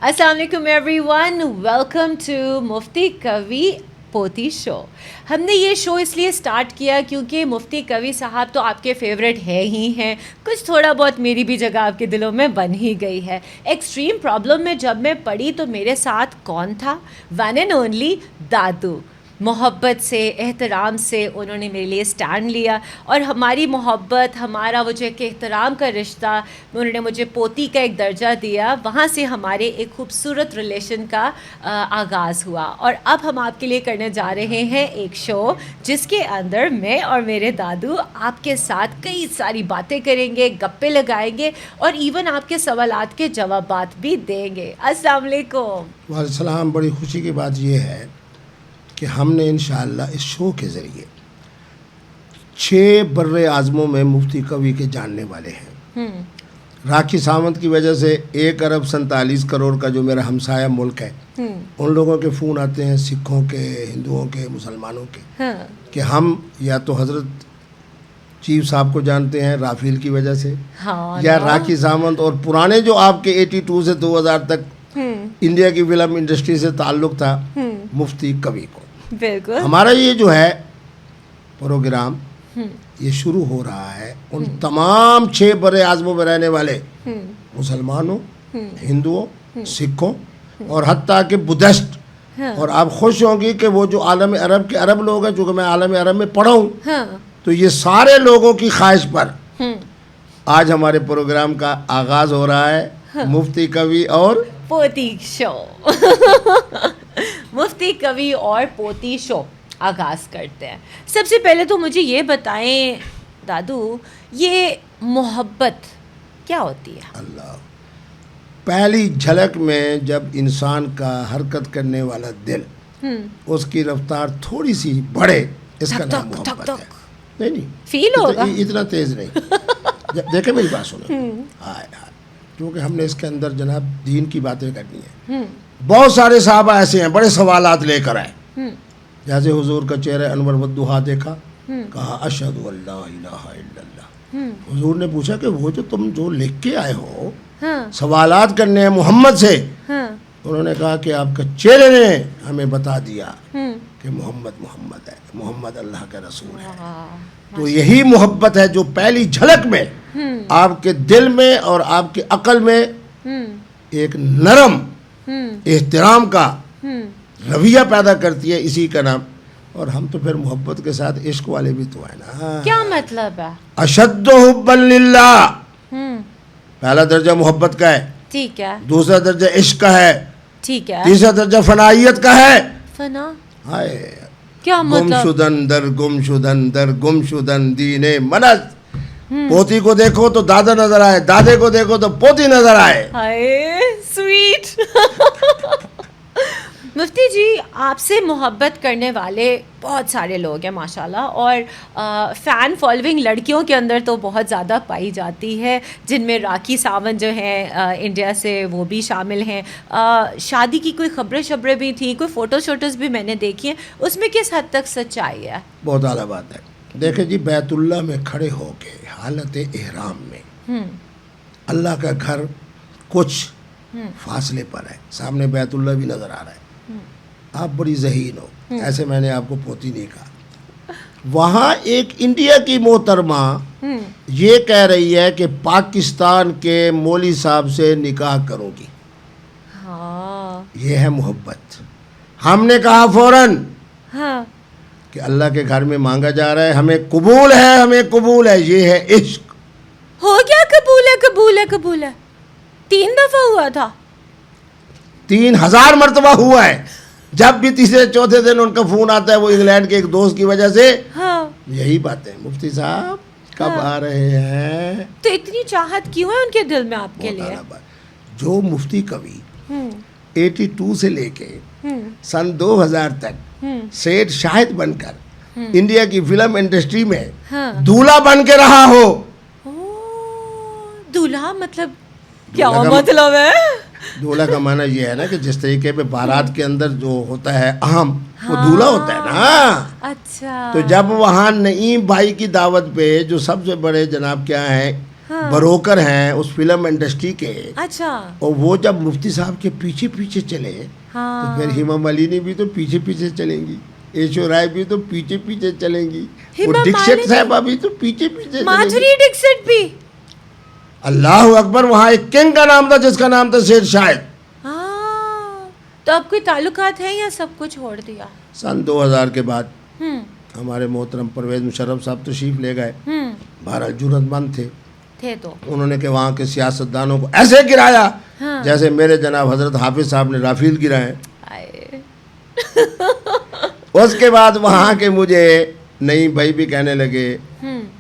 السلام علیکم everyone, welcome to مفتی کوی پوتی شو. ہم نے یہ شو اس لیے اسٹارٹ کیا کیونکہ مفتی کوی صاحب تو آپ کے فیوریٹ ہے ہی ہیں، کچھ تھوڑا بہت میری بھی جگہ آپ کے دلوں میں بن ہی گئی ہے. ایکسٹریم پرابلم میں جب میں پڑی تو میرے ساتھ کون تھا؟ ون اینڈ اونلی دادو. محبت سے، احترام سے انہوں نے میرے لیے اسٹینڈ لیا، اور ہماری محبت، ہمارا وہ جو ایک احترام کا رشتہ، انہوں نے مجھے پوتی کا ایک درجہ دیا، وہاں سے ہمارے ایک خوبصورت ریلیشن کا آغاز ہوا. اور اب ہم آپ کے لیے کرنے جا رہے ہیں ایک شو جس کے اندر میں اور میرے دادو آپ کے ساتھ کئی ساری باتیں کریں گے، گپے لگائیں گے، اور ایون آپ کے سوالات کے جوابات بھی دیں گے. السلام علیکم. وعلیکم السلام. بڑی خوشی کی بات یہ ہے کہ ہم نے انشاءاللہ اس شو کے ذریعے 6 بر اعظموں میں مفتی کوی کے جاننے والے ہیں. راکھی ساونت کی وجہ سے 1 ارب 47 کروڑ کا جو میرا ہمسایہ ملک ہے، ان لوگوں کے فون آتے ہیں، سکھوں کے، ہندوؤں کے، مسلمانوں کے، کہ ہم یا تو حضرت چیف صاحب کو جانتے ہیں رافیل کی وجہ سے، یا راکھی ساونت اور پرانے جو آپ کے 82 سے 2000 تک انڈیا کی فلم انڈسٹری سے تعلق تھا، مفتی کوی کو. بالکل. ہمارا یہ جو ہے پروگرام یہ شروع ہو رہا ہے ان تمام 6 بر اعظموں میں رہنے والے مسلمانوں، ہندوؤں، سکھوں اور حتیٰ کہ بدھسٹ. اور آپ خوش ہوں گی کہ وہ جو عالم عرب کے عرب لوگ ہیں، چونکہ میں عالم عرب میں پڑھا ہوں، تو یہ سارے لوگوں کی خواہش پر آج ہمارے پروگرام کا آغاز ہو رہا ہے مفتی کوی اور پوتی شو. مفتی کوی اور پوتی شو آغاز کرتے ہیں. سب سے پہلے تو مجھے یہ بتائیں دادو، یہ محبت کیا ہوتی ہے؟ اللہ، پہلی جھلک میں جب انسان کا حرکت کرنے والا دل، اس کی رفتار تھوڑی سی بڑھے، اس کا نام محبت ہے. نہیں فیل ہوگا اتنا تیز نہیں. دیکھیں میری بات سنیں، کیونکہ ہم نے اس کے اندر جناب دین کی باتیں کرنی ہیں. بہت سارے صحابہ ایسے ہیں بڑے سوالات لے کر آئے. جیسے حضور کا چہرہ انور والضحیٰ دیکھا، کہا اشہد ان لا الہ الا اللہ. حضور نے پوچھا کہ وہ جو تم جو لکھ کے آئے ہو، سوالات کرنے ہیں محمد سے، انہوں نے کہا کہ آپ کا چہرے نے ہمیں بتا دیا کہ محمد محمد ہے، محمد اللہ کا رسول ہے. تو یہی محبت ہے جو پہلی جھلک میں آپ کے دل میں اور آپ کی عقل میں ایک نرم احترام کا رویہ پیدا کرتی ہے. اسی کا نام. اور ہم تو پھر محبت کے ساتھ عشق والے بھی تو ہیں نا. کیا مطلب ہے؟ اشد حبا للہ، پہلا درجہ محبت کا ہے، ٹھیک ہے. دوسرا درجہ عشق کا ہے، ٹھیک ہے. تیسرا درجہ فنائیت کا ہے. فنا ہائے کیا گم مطلب؟ شدن در گم شدن در گم شدن دین منت. پوتی کو دیکھو تو دادا نظر آئے، دادے کو دیکھو تو پوتی نظر آئے. ہائے سویٹ. مفتی جی، آپ سے محبت کرنے والے بہت سارے لوگ ہیں ماشاءاللہ، اور فین فالوئنگ لڑکیوں کے اندر تو بہت زیادہ پائی جاتی ہے، جن میں راکھی ساونت جو ہیں انڈیا سے، وہ بھی شامل ہیں. شادی کی کوئی خبریں بھی تھیں، کوئی فوٹو شوٹوز بھی میں نے دیکھی ہیں، اس میں کس حد تک سچائی ہے؟ بہت اعلیٰ بات ہے. دیکھیں جی، بیت اللہ میں کھڑے ہو کے حالت احرام میں، اللہ کا گھر کچھ فاصلے پر ہے، سامنے بیت اللہ بھی نظر آ رہا ہے، آپ بڑی ذہین ہو، ایسے میں نے آپ کو پوتی نہیں کہا. وہاں ایک انڈیا کی محترمہ یہ کہہ رہی ہے کہ پاکستان کے مولوی صاحب سے نکاح کروں گی. یہ ہے محبت. ہم نے کہا فوراً کہ اللہ کے گھر میں مانگا جا رہا ہے، ہمیں قبول ہے، ہمیں قبول ہے. یہ ہے عشق. ہو گیا؟ قبول ہے، قبول ہے، قبول ہے. 3 دفعہ ہوا تھا؟ 3000 مرتبہ ہوا ہے. جب بھی تیسرے چوتھے دن ان کا فون آتا ہے، وہ انگلینڈ کے ایک دوست کی وجہ سے یہی بات ہے، مفتی صاحب کب آ رہے ہیں. تو اتنی چاہت کیوں ہے ان کے دل میں آپ کے لیے؟ جو مفتی کوی 82 سے لے کے سن 2000 تک سیٹ شاہد بن کر انڈیا کی فلم انڈسٹری میں دولہا بن کے رہا ہو. دولہا مطلب کیا مطلب ہے؟ دولہا کا معنی یہ ہے نا کہ جس طریقے پہ بارات کے اندر جو ہوتا ہے اہم، وہ دولہا ہوتا ہے نا. اچھا. تو جب وہاں نعیم بھائی کی دعوت پہ جو سب سے بڑے جناب کیا ہیں بروکر ہیں اس فلم انڈسٹری کے. اچھا. اور وہ جب مفتی صاحب کے پیچھے پیچھے چلے تو پھر ہیما مالینی بھی تو پیچھے پیچھے چلیں گی, ایشو رائے بھی تو پیچھے پیچھے چلیں گی, وہ ڈکشت صاحبہ بھی تو پیچھے پیچھے, مادھوری ڈکشت بھی. اللہ اکبر. وہاں ایک کنگ کا نام تھا جس کا نام تھا شیر شاہد. تو اب کوئی تعلقات ہیں یا سب کچھ چھوڑ دیا؟ سن 2000 کے بعد ہمارے محترم پرویز مشرف صاحب تشریف لے گئے. بہرحال جرأت مند تھے تو انہوں نے کہ وہاں کے سیاستدانوں کو ایسے گرایا جیسے میرے جناب حضرت حافظ صاحب نے رافیل گرائے. اس کے بعد وہاں کے مجھے نئی بھائی بھی کہنے لگے.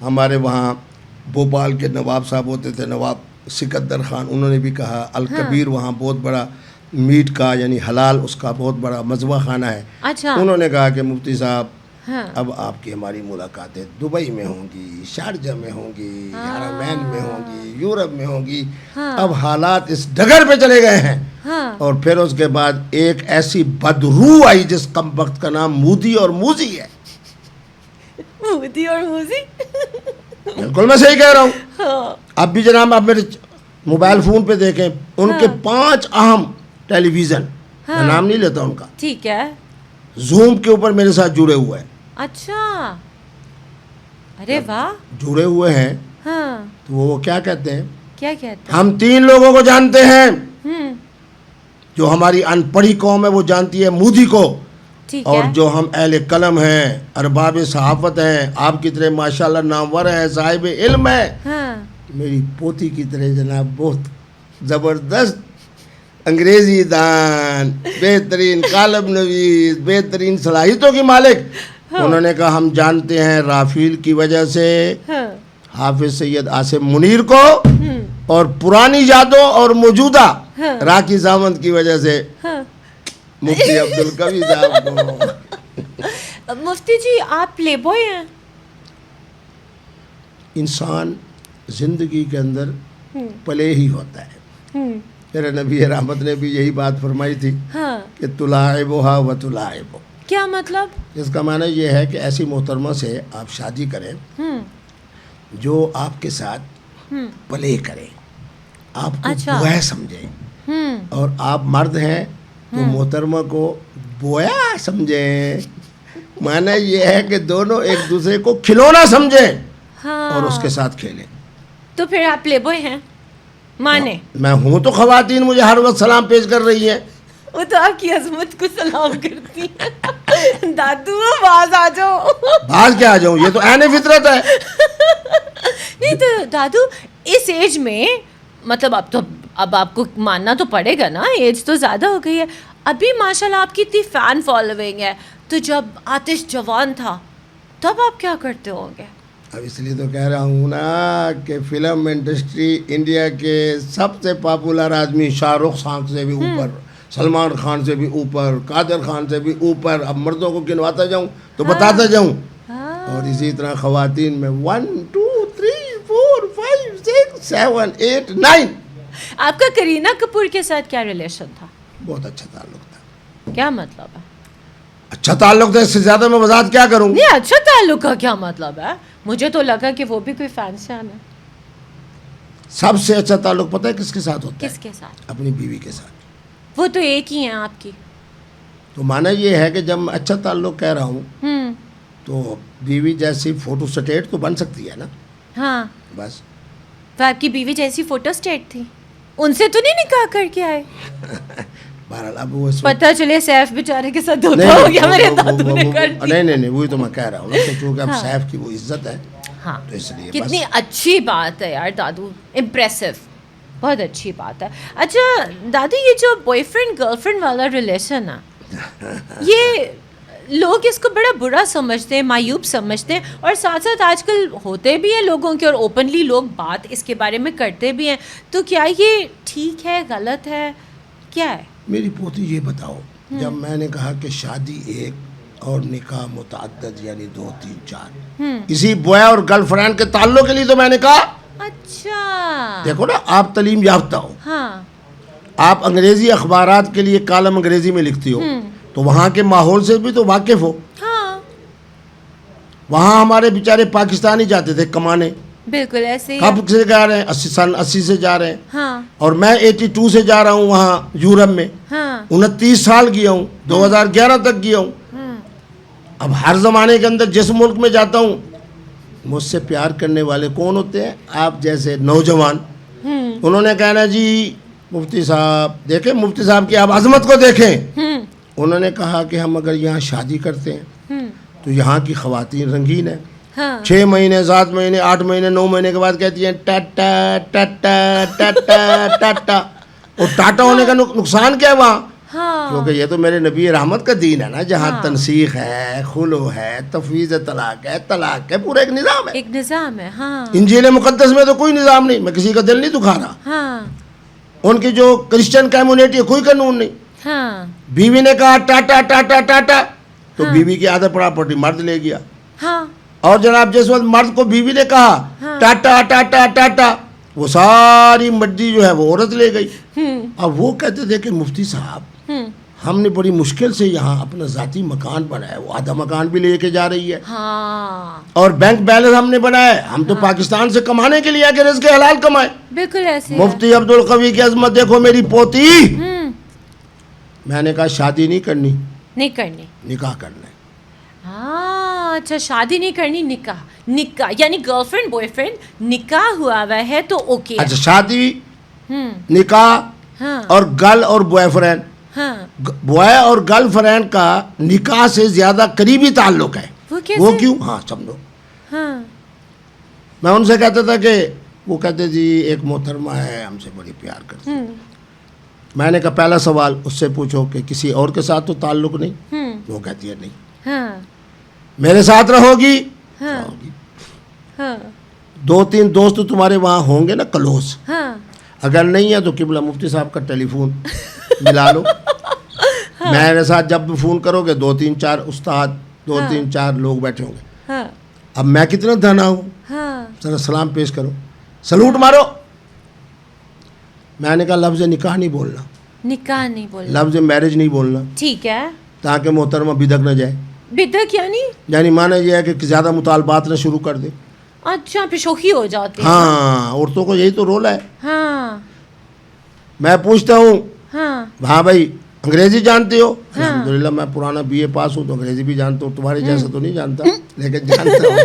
ہمارے وہاں بھوپال کے نواب صاحب ہوتے تھے, نواب سکندر خان, انہوں نے بھی کہا الکبیر وہاں بہت بڑا میٹ کا یعنی حلال اس کا بہت بڑا مذبح خانہ ہے. انہوں نے کہا کہ مفتی صاحب اب آپ کی ہماری ملاقاتیں دبئی میں ہوں گی, شارجہ میں ہوں گی, حرمین میں ہوں گی, یورپ میں ہوں گی. اب حالات اس ڈگر پہ چلے گئے ہیں. اور پھر اس کے بعد ایک ایسی بدرو آئی جس کم وقت کا نام مودی اور موزی ہے. مودی اور موزی, بالکل میں صحیح کہہ رہا ہوں. اب بھی جناب آپ میرے موبائل فون پہ دیکھیں ان کے 5 اہم ٹیلی ویژن, میں نام نہیں لیتا ان کا, ٹھیک ہے, زوم کے اوپر میرے ساتھ جڑے ہوئے ہیں. اچھا, ارے واہ, جڑے ہوئے ہیں. تو وہ کیا کہتے ہیں, کیا کہتے ہیں, ہم 3 لوگوں کو جانتے ہیں. جو ہماری ان پڑھی قوم ہے وہ جانتی ہے مودی کو, اور جو ہم اہل قلم ہیں, ارباب صحافت ہیں, آپ کی طرح ماشاءاللہ نامور ہیں, صاحب علم ہے, میری پوتی کی طرح جناب بہت زبردست انگریزی دان, بہترین کالم نویس, بہترین صلاحیتوں کی مالک. انہوں نے کہا ہم جانتے ہیں رافیل کی وجہ سے حافظ سید عاصم منیر کو, اور پرانی یادوں اور موجودہ راکی سامنت کی وجہ سے مفتی عبدالقوی صاحب کو. مفتی جی آپ پلے بوائے ہیں. انسان زندگی کے اندر پلے ہی ہوتا ہے. میرے نبی رحمت نے بھی یہی بات فرمائی تھی کہ تلاعبها و تلاعب. کیا مطلب؟ اس کا معنی یہ ہے کہ ایسی محترمہ سے آپ شادی کریں جو آپ کے ساتھ پلے کرے, آپ کو بویا سمجھیں, اور آپ مرد ہیں تو محترمہ کو بویا سمجھیں. معنی یہ ہے کہ دونوں ایک دوسرے کو کھلونا سمجھیں اور اس کے ساتھ کھیلیں. تو پھر آپ پلے بوائے ہیں مانے؟ میں ہوں تو خواتین مجھے ہر وقت سلام پیش کر رہی ہیں. وہ تو آپ کی عظمت کو سلام کرتی ہیں. دادو باز آ جاؤ. باز کیا آ جاؤں, یہ تو عین فطرت ہے. نہیں تو دادو اس ایج میں مطلب اب آپ کو ماننا تو پڑے گا نا, ایج تو زیادہ ہو گئی ہے, ابھی ماشاءاللہ آپ کی اتنی فین فالوئنگ ہے, تو جب آتش جوان تھا تب آپ کیا کرتے ہوں گے؟ اب اس لیے تو کہہ رہا ہوں نا کہ فلم انڈسٹری انڈیا کے سب سے پاپولر آدمی شاہ رخ خان سے بھی اوپر, سلمان خان سے بھی اوپر, قادر خان سے بھی اوپر. اب مردوں کو گنواتا جاؤں تو بتاتا جاؤں. اور اسی طرح خواتین میں 1 2 3 4 5 6 7 8 9. آپ کا کرینہ کپور کے ساتھ کیا ریلیشن تھا؟ بہت اچھا تعلق تھا. کیا مطلب ہے اچھا تعلق تھا؟ اس سے زیادہ میں وضاحت کیا کروں؟ نہیں, اچھا تعلق کا کیا مطلب ہے؟ مجھے تو لگا کہ وہ بھی کوئی فینشن ہے. سب سے اچھا تعلق پتہ ہے کس کے ساتھ ہوتا ہے؟ کس کے ساتھ؟ اپنی بیوی کے ساتھ. وہ تو ایک ہی ہیں آپ کی. تو معنی یہ ہے کہ جب میں اچھا تعلق کہہ رہا ہوں تو بیوی جیسی فوٹو سٹیٹ تو بن سکتی ہے نا. ہاں بس. تو آپ کی بیوی جیسی فوٹو اسٹیٹ تھی, ان سے تو نہیں نکاح کر کے آئے؟ بہرحال اب وہ پتہ چلے سیف بیچارے کے ساتھ دھوکا ہو گیا میرے دادو نے کر دیا. نہیں وہی تو میں کہہ رہا ہوں نا کہ چونکہ اب سیف کی وہ عزت ہے. ہاں تو اس لیے کتنی اچھی بات ہے یار دادو, امپریسو, بہت اچھی بات ہے. اچھا دادو یہ جو بوائے فرینڈ گرل فرینڈ والا ریلیشن ہے, یہ لوگ اس کو بڑا برا سمجھتے ہیں, معیوب سمجھتے ہیں, اور ساتھ ساتھ آج کل ہوتے بھی ہیں لوگوں کے, اور اوپنلی لوگ بات اس کے بارے میں کرتے بھی ہیں. تو کیا یہ ٹھیک ہے, غلط ہے, کیا ہے؟ میری پوتی یہ بتاؤ, جب میں نے کہا کہ شادی ایک اور نکاح متعدد یعنی 2 3 4, اسی بوائے اور گرل فرینڈ کے تعلق کے لیے تو میں نے کہا اچھا دیکھو نا, آپ تعلیم یافتہ ہو, ہاں, آپ انگریزی اخبارات کے لیے کالم انگریزی میں لکھتی ہو, تو وہاں کے ماحول سے بھی تو واقف ہو. ہاں, وہاں ہمارے بیچارے پاکستانی جاتے تھے کمانے, بالکل ایسے ہی. کب سے جا رہے ہیں؟ 80 سے جا رہے ہیں. ہاں اور میں 82 سے جا رہا ہوں وہاں یورپ میں. ہاں 29 سال گیا ہوں, 2011 تک گیا ہوں. اب ہر زمانے کے اندر جس ملک میں جاتا ہوں مجھ سے پیار کرنے والے کون ہوتے ہیں؟ آپ جیسے نوجوان. انہوں نے کہنا جی مفتی صاحب دیکھیں, مفتی صاحب کی آپ عظمت کو دیکھیں. انہوں نے کہا کہ ہم اگر یہاں شادی کرتے ہیں تو یہاں کی خواتین رنگین ہیں. ہاں 6 مہینے 7 مہینے 8 مہینے 9 مہینے کے بعد کہتی ہیں ٹاٹا ٹاٹا ٹاٹا ٹاٹا. اور ٹاٹا ہونے کا نقصان کیا ہے وہاں؟ ہاں کیونکہ یہ تو میرے نبی رحمت کا دین ہے نا, جہاں تنسیخ ہے, خلو ہے, تفویض طلاق ہے, پورا ایک نظام ہے. ایک نظام ہے. ہاں انجیل مقدس میں تو کوئی نظام نہیں. میں کسی کا دل نہیں دکھا رہا. ہاں ان کی جو کرسچن کمیونٹی ہے کوئی قانون نہیں. ہاں بیوی نے کہا ٹاٹا ٹاٹا ٹاٹا تو بیوی کی آدھا پراپرٹی مرد لے گیا. ہاں اور جناب جس وقت مرد کو بیوی نے کہا ٹاٹا ٹاٹا ٹاٹا وہ ساری مڈی جو ہے وہ عورت لے گئی. اب وہ کہتے تھے کہ مفتی صاحب ہم نے بڑی مشکل سے یہاں اپنا ذاتی مکان بنایا, وہ آدھا مکان بھی لے کے جا رہی ہے. ہاں اور بینک بیلنس ہم نے بنایا ہے. ہم تو پاکستان سے کمانے کے لیے آ کے رزق حلال کمائے. بالکل ایسے ہے. مفتی عبدالقوی کی عظمت دیکھو میری پوتی. میں نے کہا شادی نہیں کرنی, نہیں کرنی. نکاح کرنا ہے. ہاں اچھا شادی نہیں کرنی, نکاح یعنی گرل فرینڈ بوائے فرینڈ نکاح ہوا ہوا ہے تو اوکے. اچھا شادی ہوں نکاح ہاں اور گرل اور بوائے فرینڈ, ہاں بوائے اور گرل فرینڈ کا نکاح سے زیادہ قریبی تعلق ہے. وہ کیسے؟ وہ کیوں؟ ہاں سمجھو. ہاں میں ان سے کہتا تھا کہ وہ کہتے جی ایک محترمہ ہے ہم سے بڑی پیار کرتی. میں نے کہا پہلا سوال اس سے پوچھو کہ کسی اور کے ساتھ تو تعلق نہیں. وہ کہتی ہے نہیں. ہاں میرے ساتھ رہو گی, ہاں رہو گی. ہاں 2-3 دوست تمہارے وہاں ہوں گے نا کلوز, ہاں اگر نہیں ہے تو قبلہ مفتی صاحب کا ٹیلی فون ملا لو. میرے ساتھ جب بھی فون کرو گے 2-3-4 استاد 2-3-4 لوگ بیٹھے ہوں گے. ہاں اب میں کتنا دانا ہوں, ہاں ذرا سلام پیش کرو, سلوٹ مارو. میں نے کہا لفظ نکاح نہیں بولنا, نکاح نہیں بولنا, لفظ میرج نہیں بولنا, ٹھیک ہے. تاکہ محترمہ بدک نہ جائے. بدک یعنی یعنی مانا یہ ہے کہ زیادہ مطالبات نہ شروع کر دے. اچھا پھر شوخی ہو جاتی ہے. ہاں عورتوں کو یہی تو رول ہے. ہاں میں پوچھتا ہوں ہاں ہاں بھائی انگریزی جانتے ہو؟ الحمدللہ میں پرانا BA پاس ہوں تو انگریزی بھی جانتا ہوں, تمہارے جیسا تو نہیں جانتا لیکن جانتا ہوں.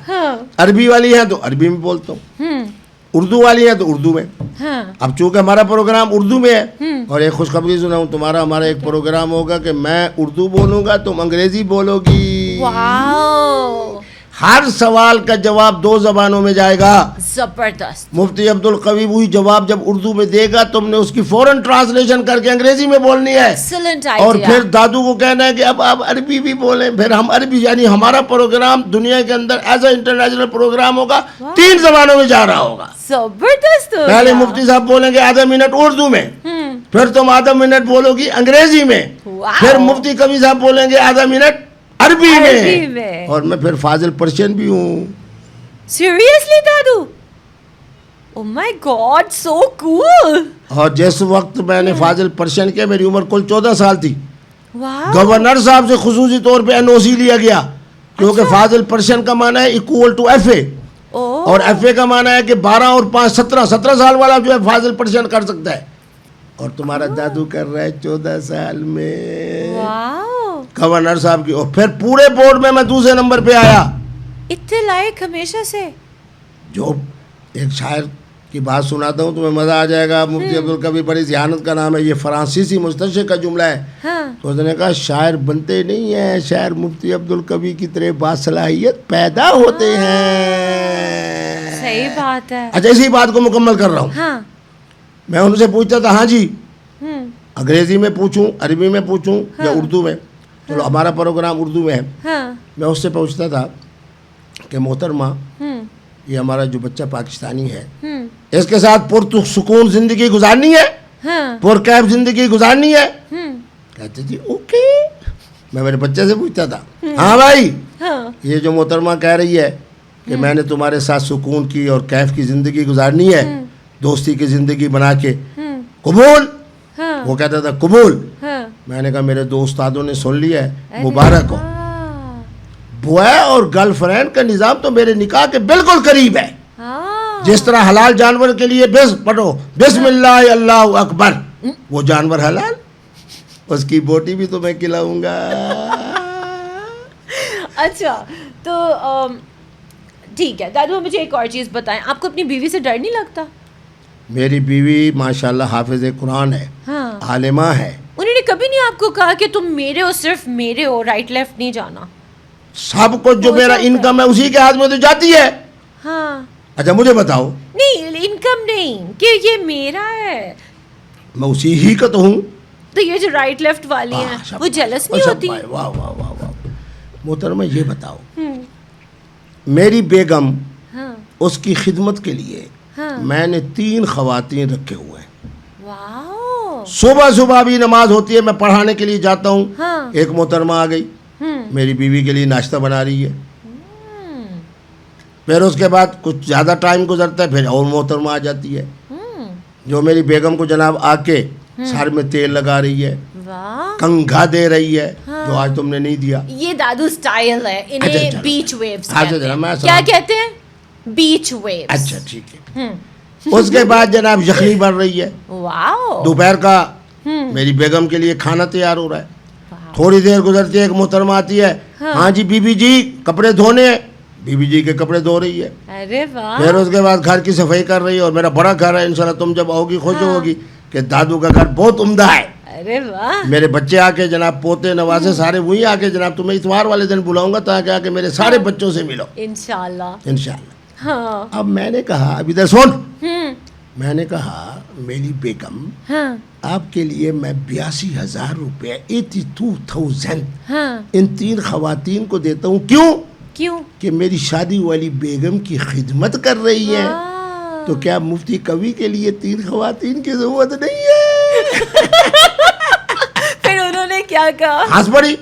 ہاں عربی والی ہیں تو عربی میں بولتا ہوں, اردو والی ہیں تو اردو میں. ہاں اب چونکہ ہمارا پروگرام اردو میں ہے, اور ایک خوشخبری سناؤں, ہمارا ایک پروگرام ہوگا کہ میں اردو بولوں گا تم انگریزی بولو گی. واو ہر سوال کا جواب 2 زبانوں میں جائے گا. زبردست. مفتی عبدالقوی وہی جواب جب اردو میں دے گا تم نے اس کی فوراً ٹرانسلیشن کر کے انگریزی میں بولنی ہے. ایکسلنٹ اور آئیڈیا. پھر دادو کو کہنا ہے کہ اب آپ عربی بھی بولیں. پھر ہم عربی, یعنی ہمارا پروگرام دنیا کے اندر ایز اے انٹرنیشنل پروگرام ہوگا, 3 زبانوں میں جا رہا ہوگا. زبردست ہو پہلے گیا. مفتی صاحب بولیں گے آدھا منٹ اردو میں, پھر تم آدھا منٹ بولو گی انگریزی میں, واو. پھر مفتی کبھی صاحب بولیں گے آدھا منٹ عربی عربی میں, میں. اور میں پھر فاضل پرشین بھی ہوں. سیریسلی دادو؟ او مائی گاڈ سو کول. اور جس وقت میں نے فاضل پرشین کیا میری عمر کل 14 سال تھی. واو. گورنر صاحب سے خصوصی طور پہ NOC لیا گیا, کیونکہ فاضل پرشین کا معنی ہے اکول ٹو FA, اور FA کا معنی ہے کہ 12 اور 5 17 سال والا جو ہے فاضل پرشین کر سکتا ہے. اور تمہارا دادو کر رہا ہے 14 سال میں. واو گورنر صاحب کی. اور پھر پورے بورڈ میں میں دوسرے نمبر پہ آیا. اتنے لائق ہمیشہ سے. جو ایک شاعر کی بات سناتا ہوں تمہیں مزہ آ جائے گا. مفتی عبدالقوی بڑی ذہانت کا نام ہے, یہ فرانسیسی مستشرق کا جملہ ہے. ہاں تو اس نے کہا شاعر بنتے نہیں ہیں, شاعر مفتی عبدالقوی کی طرح باصلاحیت پیدا ہوتے ہیں. صحیح بات ہے. اچھا اسی بات کو مکمل کر رہا ہوں. ہاں میں ان سے پوچھتا تھا ہاں جی انگریزی میں پوچھوں, عربی میں پوچھوں یا اردو میں؟ چلو ہمارا پروگرام اردو میں ہے. ہاں میں اس سے پوچھتا تھا کہ محترمہ یہ ہمارا جو بچہ پاکستانی ہے اس کے ساتھ پرسکون زندگی گزارنی ہے, ہاں پرکیف زندگی گزارنی ہے؟ کہتے جی اوکے. میں میرے بچے سے پوچھتا تھا ہاں بھائی ہاں یہ جو محترمہ کہہ رہی ہے کہ میں نے تمہارے ساتھ سکون کی اور کیف کی زندگی گزارنی ہے, دوستی کی زندگی بنا کے, قبول؟ ہاں وہ کہتا تھا قبول. ہاں میں نے کہا میرے 2 استادوں نے سن لیا ہے, مبارک ہو. بوائے اور گرل فرینڈ کا نظام تو میرے نکاح کے بالکل قریب ہے. ہاں جس طرح حلال جانور کے لیے پڑھو بسم اللہ اللہ اکبر، وہ جانور حلال، اس کی بوٹی بھی تو میں کھلاؤں گا. اچھا تو ٹھیک ہے دادو، مجھے ایک اور چیز بتائیں، آپ کو اپنی بیوی سے ڈر نہیں لگتا؟ میری بیوی ماشاءاللہ حافظ قرآن ہے، ہاں، عالمہ ہے. انہوں نے کبھی نہیں آپ کو کہا کہ تم میرے ہو، صرف میرے ہو، رائٹ لیفٹ نہیں جانا؟ سب کچھ جو میرا انکم ہے اسی کے ہاتھ میں تو جاتی ہے. ہاں اچھا مجھے بتاؤ، نہیں، انکم نہیں کہ یہ میرا ہے، میں اسی ہی کا تو ہوں. تو یہ جو رائٹ لیفٹ والی ہیں وہ جیلس نہیں ہوتی؟ واہ واہ واہ واہ. محترمہ یہ بتاؤ، میری بیگم، ہاں اس کی خدمت کے لیے ہاں، میں نے 3 خواتین رکھے ہوئے ہیں. واو، صبح صبح بھی نماز ہوتی ہے، میں پڑھانے کے لیے جاتا ہوں. ہاں، ایک محترمہ آ گئی، میری بیوی کے لیے ناشتہ بنا رہی ہے. پھر اس کے بعد کچھ زیادہ ٹائم گزرتا ہے، پھر اور محترمہ آ جاتی ہے جو میری بیگم کو جناب آ کے سر میں تیل لگا رہی ہے، واہ، کنگھا دے رہی ہے جو آج تم نے نہیں دیا. یہ دادو سٹائل ہے، انہیں بیچ ویوز میں کیا کہتے ہیں؟ بیچ ویوز. اچھا ٹھیک ہے. اس کے بعد جناب یخنی بن رہی ہے، واو، دوپہر کا میری بیگم کے لیے کھانا تیار ہو رہا ہے. تھوڑی دیر گزرتی ہے، ایک محترمہ آتی ہے، ہاں جی بی بی جی کپڑے دھونے ہیں. بی بی جی کے کپڑے دھو رہی ہے. ارے واہ، پھر اس کے بعد گھر کی صفائی کر رہی ہے، اور میرا بڑا گھر ہے، انشاءاللہ تم جب آؤ گی خوش ہوگی کہ دادو کا گھر بہت عمدہ ہے. ارے واہ، میرے بچے آ کے جناب، پوتے نوازے سارے وہی آ کے جناب، تمہیں اتوار والے دن بلاؤں گا تاکہ آ کے میرے سارے بچوں سے ملو انشاءاللہ. انشاءاللہ. ہاں اب میں نے کہا، اب ادھر سن، میں نے کہا میری بیگم، ہاں آپ کے لیے میں 82,000 روپے 82,000 ہاں، ان 3 خواتین کو دیتا ہوں. کیوں؟ کہ میری شادی والی بیگم کی خدمت کر رہی ہے. تو کیا مفتی کوی کے لیے 3 خواتین کی ضرورت نہیں ہے؟ پھر انہوں نے کیا کہا؟ ہنس پڑی.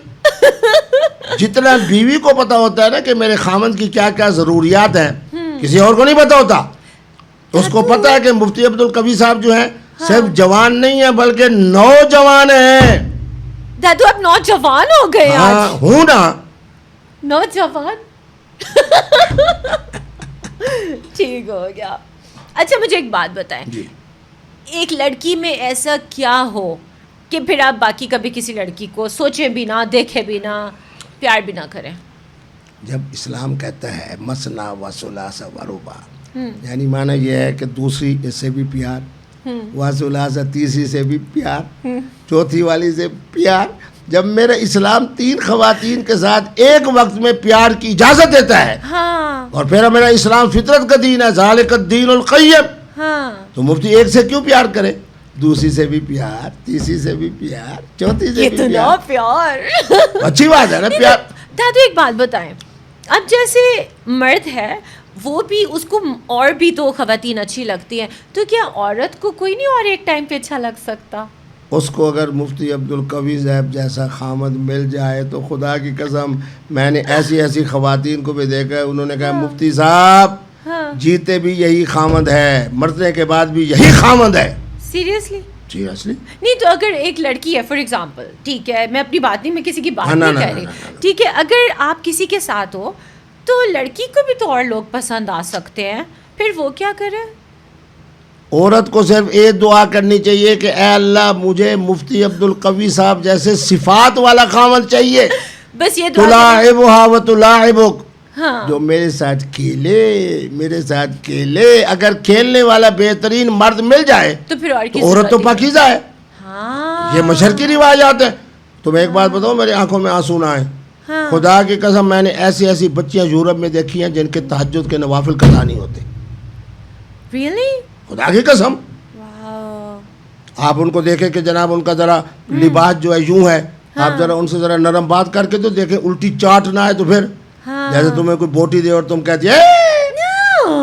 جتنا بیوی کو پتا ہوتا ہے نا کہ میرے خامند کی کیا کیا ضروریات ہیں، کسی اور کو نہیں پتا ہوتا. اس کو پتا ہے کہ مفتی عبدالقوی صاحب جو ہیں صرف جوان نہیں ہیں بلکہ نوجوان ہیں. دادو آپ نوجوان ہو گئے؟ ہاں ہوں نا. نوجوان ٹھیک ہو گیا. اچھا مجھے ایک بات بتائیں، جی. ایک لڑکی میں ایسا کیا ہو کہ پھر آپ باقی کبھی کسی لڑکی کو سوچیں بھی نہ، دیکھیں بھی نہ، پیار بھی نہ کریں؟ جب اسلام کہتا ہے مثنا و ثلاث و رباع، یعنی معنی یہ ہے کہ دوسری اس سے بھی پیار، و ثلاث تیسری سے بھی پیار، چوتھی والی سے پیار. جب میرا اسلام 3 خواتین کے ساتھ ایک وقت میں پیار کی اجازت دیتا ہے، ہاں اور پھر میرا اسلام فطرت کا دین ہے، ذالک الدین القیم، ہاں، تو مفتی ایک سے کیوں پیار کرے؟ دوسری سے بھی پیار، تیسری سے بھی پیار، چوتھی سے یہ بھی تو نا پیار. اچھی بات ہے نا پیار. دادو ایک بات بتائیں، اب جیسے مرد ہے وہ بھی، اس کو اور بھی تو خواتین اچھی لگتی ہیں، تو کیا عورت کو کوئی نہیں اور ایک ٹائم پہ اچھا لگ سکتا؟ اس کو اگر مفتی عبدالقوی صاحب جیسا خامد مل جائے تو خدا کی قسم، میں نے ایسی خواتین کو بھی دیکھا ہے، انہوں نے کہا مفتی صاحب جیتے بھی یہی خامد ہے، مرنے کے بعد بھی یہی خامد ہے. سیریسلی؟ سیریسلی. نہیں تو اگر ایک لڑکی ہے فار ایگزامپل، ٹھیک ہے، میں اپنی بات نہیں، میں کسی کی بات ہاں، نہیں کہہ رہی، ٹھیک ہے، اگر آپ کسی کے ساتھ ہو تو لڑکی کو بھی تو اور لوگ پسند آ سکتے ہیں، پھر وہ کیا کرے؟ عورت کو صرف ایک دعا کرنی چاہیے کہ اے اللہ مجھے مفتی عبدالقوی صاحب جیسے صفات والا خامد چاہیے. بس یہ دعا. تلاعبها وتلاعبک، ہاں، جو میرے ساتھ کھیلے. اگر کھیلنے والا بہترین مرد مل جائے تو پھر اور تو عورت تو پاکیزہ ہے. ہاں، یہ مشرقی روایات ہیں. تو میں ایک بات بتاؤں، میری آنکھوں میں آنسو نہ آئے. خدا کی قسم میں نے ایسی بچیاں یورپ میں دیکھی ہیں جن کے تہجد کے نوافل قضا نہیں ہوتے. ریئلی؟ خدا کی قسم. واو. آپ ان کو دیکھیں کہ جناب ان کا ذرا لباس جو ہے یوں ہے، آپ ذرا ان سے ذرا نرم بات کر کے تو دیکھیں، الٹی چاٹ نہ ہے تو پھر جیسے تمہیں کوئی بوٹی دے اور تم کہتی ہے،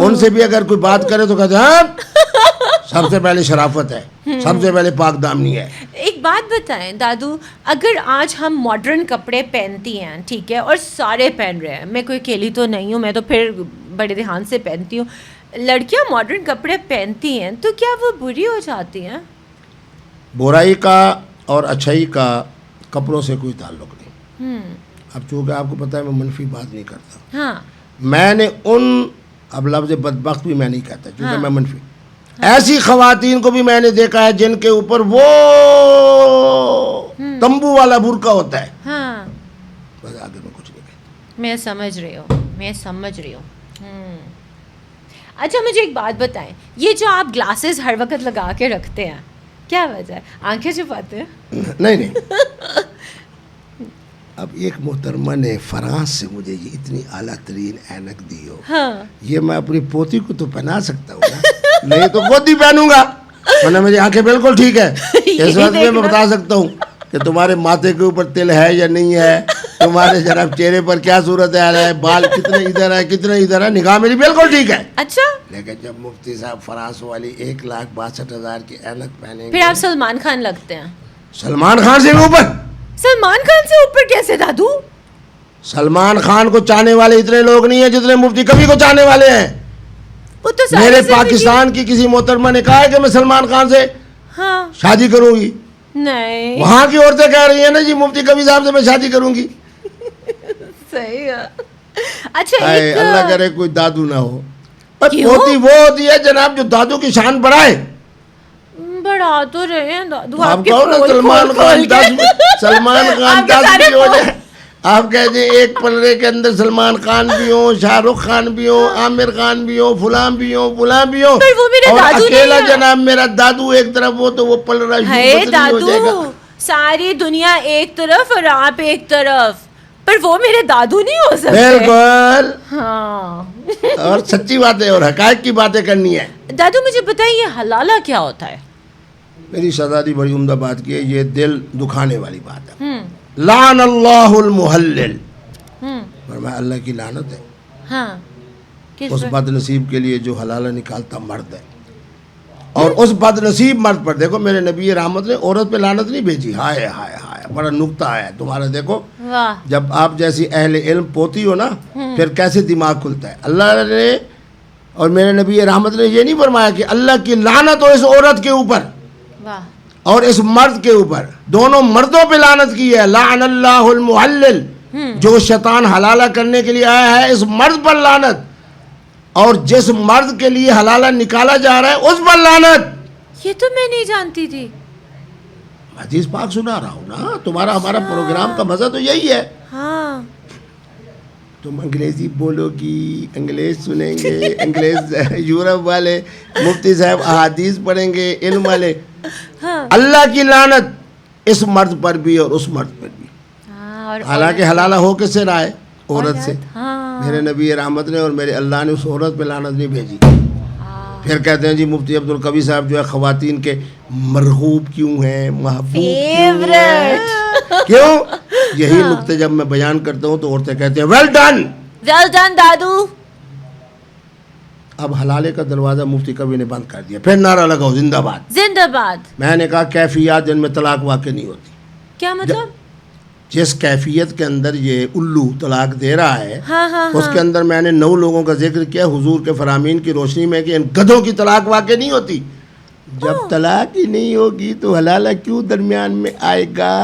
ان سے بھی اگر کوئی بات کرے تو کہتے ہیں سب سے پہلے شرافت ہے، سب سے پہلے پاک دامنی ہے. ایک بات بتائیں دادو، اگر آج ہم ماڈرن کپڑے پہنتی ہیں، ٹھیک ہے، اور سارے پہن رہے ہیں، میں کوئی اکیلی تو نہیں ہوں، میں تو پھر بڑے دھیان سے پہنتی ہوں، لڑکیاں ماڈرن کپڑے پہنتی ہیں تو کیا وہ بری ہو جاتی ہیں؟ برائی کا اور اچھائی کا کپڑوں سے کوئی تعلق نہیں. اب چونکہ آپ کو پتہ ہے میں منفی بات نہیں کرتا، ہاں میں نے اب لفظ بدبخت بھی میں نہیں کہتا چونکہ میں منفی، ایسی خواتین کو بھی میں نے دیکھا ہے جن کے اوپر وہ تمبو والا برقع ہوتا ہے، ہاں بس آگے میں کچھ نہیں کہتا۔ میں سمجھ رہی ہوں اچھا مجھے ایک بات بتائیں، یہ جو آپ گلاسز ہر وقت لگا کے رکھتے ہیں کیا وجہ ہے؟ آنکھیں چھپاتے ہیں؟ نہیں اب ایک محترمہ نے فرانس سے مجھے یہ اتنی اعلیٰ ترین اینک دی ہو، ہاں یہ میں اپنی پوتی کو تو پہنا سکتا ہوں نا، نہیں تو خود ہی پہنوں گا، ورنہ میری آنکھیں بالکل ٹھیک ہے، اس وقت میں بتا سکتا ہوں کہ تمہارے ماتھے کے اوپر تل ہے یا نہیں ہے، تمہارے جناب چہرے پر کیا صورت ہے، بال کتنے ادھر ہے کتنے ادھر ہے، نگاہ میری بالکل ٹھیک ہے۔ اچھا لیکن جب مفتی صاحب فرانس والی 1,62,000 کی اینک پہنیں پھر گے، آپ سلمان خان لگتے ہیں۔ سلمان خان سے اوپر، سلمان خان سے اوپر کیسے دادو؟ سلمان خان کو چاہنے والے اتنے لوگ نہیں ہیں جتنے مفتی کبھی کو چاہنے والے ہیں۔ وہ تو سارے میرے زندگی- پاکستان کی کسی محترمہ نے کہا ہے کہ میں سلمان خان سے ہاں شادی کروں گی، نہیں وہاں کی عورتیں کہہ رہی ہیں نا جی مفتی کبھی صاحب سے میں شادی کروں گی۔ صحیح ہے۔ اچھا اے ایک اللہ کرے کوئی دادو نہ ہو، پر کیوں؟ پوتی وہ ہوتی ہے جناب جو دادو کی شان بڑھائے۔ بڑھا تو رہے ہیں دادو آپ کے کہو نا کھول سلمان کھول خان کھول کے۔ 10، سلمان خان آپ کے 10 سارے بھی ہو پھول- جائے، آپ کہہ دیں ایک پلڑے کے اندر سلمان خان بھی ہوں، شاہ رخ خان بھی ہوں، عامر خان بھی ہوں، فلاں بھی ہوں، فلاں بھی ہوں، پر وہ میرے اور دادو نہیں اکیلا ہیں۔ جناب میرا دادو ایک طرف ہو تو وہ پلڑا یوں ہے بدلی ہو جائے گا۔ دادو ساری دنیا ایک طرف اور آپ ایک طرف، پر وہ میرے دادو نہیں ہو سکتے۔ بالکل، ہاں اور سچی باتیں اور حقائق کی باتیں کرنی ہے۔ دادو مجھے بتائیے حلالہ کیا ہوتا ہے؟ میری شہزادی بڑی عمدہ بات کی ہے، یہ دل دکھانے والی بات ہے۔ لعن اللہ المحلل، فرمایا اللہ کی لعنت ہے ہاں کس اس پر؟ بد نصیب کے لیے جو حلالہ نکالتا مرد ہے، اور اس بد نصیب مرد پر دیکھو میرے نبی رحمت نے عورت پہ لعنت نہیں بھیجی، ہائے ہائے ہائے بڑا نکتہ ہے تمہارا، دیکھو واہ جب آپ جیسی اہل علم پوتی ہو نا پھر کیسے دماغ کھلتا ہے۔ اللہ نے اور میرے نبی رحمت نے یہ نہیں فرمایا کہ اللہ کی لعنت ہو اس عورت کے اوپر واہ اور اس مرد کے اوپر، دونوں مردوں پہ لعنت کی ہے۔ لعن اللہ المحلل، جو شیطان حلالہ کرنے کے لیے آیا ہے اس مرد پر لعنت، اور جس مرد کے لیے حلالہ نکالا جا رہا ہے اس پر لعنت۔ یہ تو میں نہیں جانتی تھی۔ حدیث پاک سنا رہا ہوں نا، تمہارا ہمارا پروگرام کا مزہ تو یہی ہے، ہاں تم انگریزی بولو گی، انگلش سنیں گے، انگلش یورپ والے مفتی صاحب احادیث پڑھیں گے، علم والے۔ ہاں اللہ کی لعنت اس مرد پر بھی اور اس مرد پر بھی، ہاں اور حالانکہ حلالہ ہو کس سے رہا ہے؟ عورت سے۔ ہاں میرے نبی رحمت نے اور میرے اللہ نے اس عورت پہ لعنت نہیں بھیجی۔ پھر کہتے ہیں جی مفتی عبدالقوی صاحب جو ہے خواتین کے مرغوب کیوں ہیں، محبوب کیوں ہیں؟ کیوں؟ یہی نقطے جب میں بیان کرتا ہوں تو عورتیں کہتے ہیں ویل ڈن۔ ویل ڈن دادو۔ اب حلالے کا دروازہ مفتی کبھی نے بند کر دیا، پھر نعرہ لگاؤ زندہ باد۔ زندہ باد۔ میں نے کہا کیفیات جن میں طلاق واقع نہیں ہوتی، کیا مطلب؟ جس کیفیت کے اندر یہ الو طلاق دے رہا ہے ہاں ہاں اس کے اندر میں نے 9 لوگوں کا ذکر کیا حضور کے فرامین کی روشنی میں کہ ان گدھوں کی طلاق واقع نہیں ہوتی۔ جب طلاق ہی نہیں ہوگی تو حلالہ کیوں درمیان میں آئے گا؟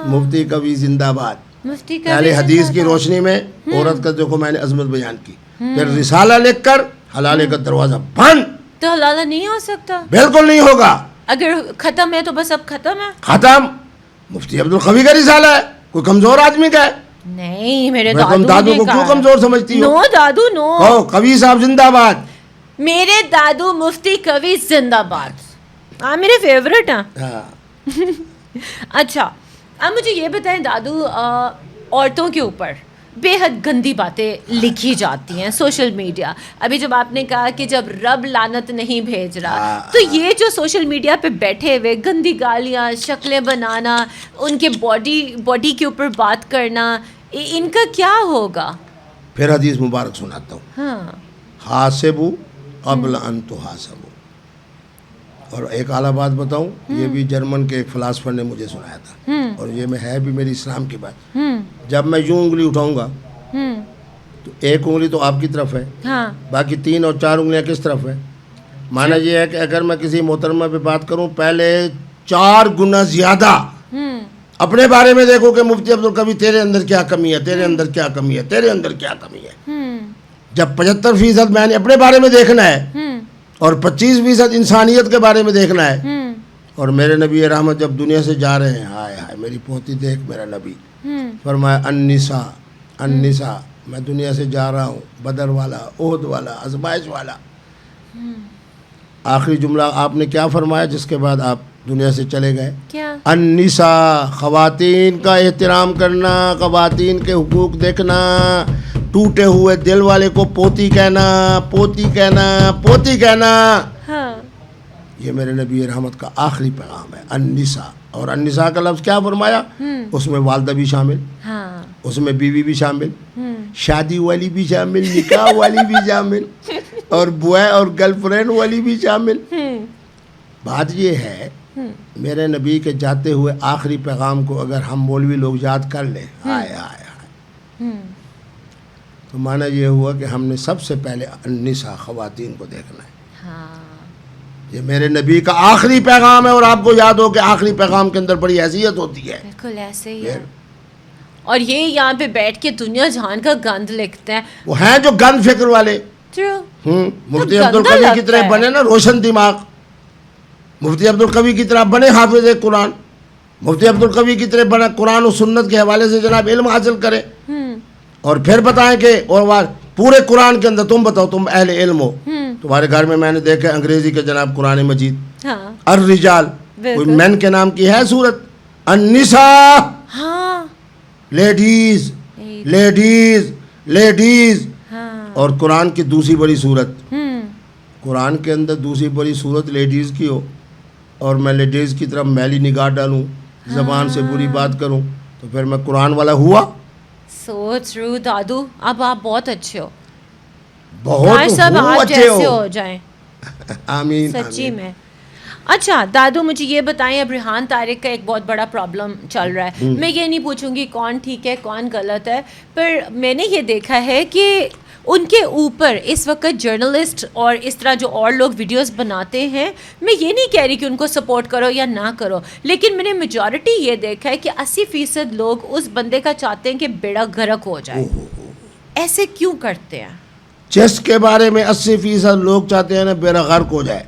مفتی کبھی زندہ باد۔ مفتی کا پہلے حدیث کی روشنی میں عورت کا دیکھو میں نے عظمت بیان کی، پھر رسالہ لکھ کر حلالے کا دروازہ بند، تو حلالہ نہیں ہو سکتا؟ بالکل نہیں ہوگا، اگر ختم ہے تو بس اب ختم ہے؟ ختم۔ مفتی عبدالقوی کا رسالہ ہے، کوئی کمزور آدمی کا ہے؟ نہیں میرے میں تم دادو دادو نے کو کیوں کہا۔ کمزور سمجھتی ہو؟ نو دادو نو، کہو قوی صاحب زندہ باد۔ میرے دادو مفتی کوی زندہ باد، ہاں میرے فیورٹ ہیں۔ ہاں اچھا اب مجھے یہ بتائیں دادو، عورتوں کے اوپر بے حد گندی باتیں لکھی جاتی ہیں سوشل میڈیا۔ ابھی جب آپ نے کہا کہ جب رب لعنت نہیں بھیج رہا، تو یہ جو سوشل میڈیا پہ بیٹھے ہوئے گندی گالیاں، شکلیں بنانا، ان کے باڈی کے اوپر بات کرنا، ان کا کیا ہوگا؟ پھر حدیث مبارک سناتا ہوں، ہاں حاسبو قبل ان تحاسبو۔ اور ایک اعلیٰ بات بتاؤں، یہ بھی جرمن کے ایک فلاسفر نے مجھے سنایا تھا، اور یہ میں ہے بھی میری اسلام کی بات۔ جب میں یوں انگلی اٹھاؤں گا تو ایک انگلی تو آپ کی طرف ہے، ہاں باقی 3 اور 4 انگلیاں کس طرف ہے؟ مانا یہ ہے کہ اگر میں کسی محترمہ پہ بات کروں پہلے 4 گنا زیادہ اپنے بارے میں دیکھو کہ مفتی عبدالقوی تیرے اندر کیا کمی ہے، تیرے اندر کیا کمی ہے، تیرے اندر کیا کمی ہے. جب 75% میں نے اپنے بارے میں دیکھنا ہے اور 25% انسانیت کے بارے میں دیکھنا ہے. اور میرے نبی رحمت جب دنیا سے جا رہے ہیں، ہائے ہائے میری پوتی دیکھ، میرا نبی فرمایا النساء النساء، میں دنیا سے جا رہا ہوں، بدر والا، احد والا، آزمائش والا. آخری جملہ آپ نے کیا فرمایا جس کے بعد آپ دنیا سے چلے گئے؟ کیا؟ النساء، خواتین کا احترام کرنا، خواتین کے حقوق دیکھنا، ٹوٹے ہوئے دل والے کو پوتی کہنا، پوتی کہنا، پوتی کہنا. ہاں یہ میرے نبی رحمت کا آخری پیغام ہے، النساء. اور النساء کا لفظ کیا فرمایا؟ اس میں والدہ بھی شامل، ہاں اس میں بیوی بھی شامل، شادی والی بھی شامل، نکاح والی بھی شامل، اور بوائے اور گرل فرینڈ والی بھی شامل. بات یہ ہے میرے نبی کے جاتے ہوئے آخری پیغام کو اگر ہم مولوی لوگ یاد کر لیں، ہائے ہائے ہائے، تو مانا یہ ہوا کہ ہم نے سب سے پہلے النساء، خواتین کو دیکھنا ہے. یہ میرے نبی کا آخری پیغام ہے. اور آپ کو یاد ہو کہ آخری پیغام کے اندر بڑی حیثیت ہوتی ہے. بالکل ایسے ہی ہے. اور یہ یہاں پہ بیٹھ کے دنیا جہان کا گند لکھتے ہیں، وہ ہیں جو گند فکر والے. مفتی عبدالقوی کی طرح بنے نا روشن دماغ، مفتی عبدالقوی کی طرح بنے حافظ قرآن، مفتی عبدالقوی کی طرح بنا قرآن و سنت کے حوالے سے جناب علم حاصل کریں اور پھر بتائیں کہ اور پورے قرآن کے اندر تم بتاؤ، تم اہل علم ہو، تمہارے گھر میں نے دیکھا انگریزی کے جناب قرآن مجید الرجال، کوئی مین کے نام کی ہے صورت؟ النساء، لیڈیز لیڈیز لیڈیز. اور قرآن کی دوسری بڑی صورت، قرآن کے اندر دوسری بڑی صورت لیڈیز کی ہو اور میں لیڈیز کی طرف میلی نگاہ ڈالوں، زبان سے بری بات کروں، تو پھر میں قرآن والا ہوا؟ سو ٹرو دادو، اب آپ بہت اچھے ہو، بہت سب آپ اچھے جیسے ہو جائیں آمین سچی میں. اچھا دادو مجھے یہ بتائیں، اب ریحان طارق کا ایک بہت بڑا پرابلم چل رہا ہے. میں یہ نہیں پوچھوں گی کون ٹھیک ہے کون غلط ہے، پر میں نے یہ دیکھا ہے کہ ان کے اوپر اس وقت جرنلسٹ اور اس طرح جو اور لوگ ویڈیوز بناتے ہیں، میں یہ نہیں کہہ رہی کہ ان کو سپورٹ کرو یا نہ کرو، لیکن میں نے میجورٹی یہ دیکھا ہے کہ 80% لوگ اس بندے کا چاہتے ہیں کہ بیڑا غرق ہو جائے. ایسے کیوں کرتے ہیں؟ چیس کے بارے میں 80% لوگ چاہتے ہیں نا بیڑا غرق ہو جائے.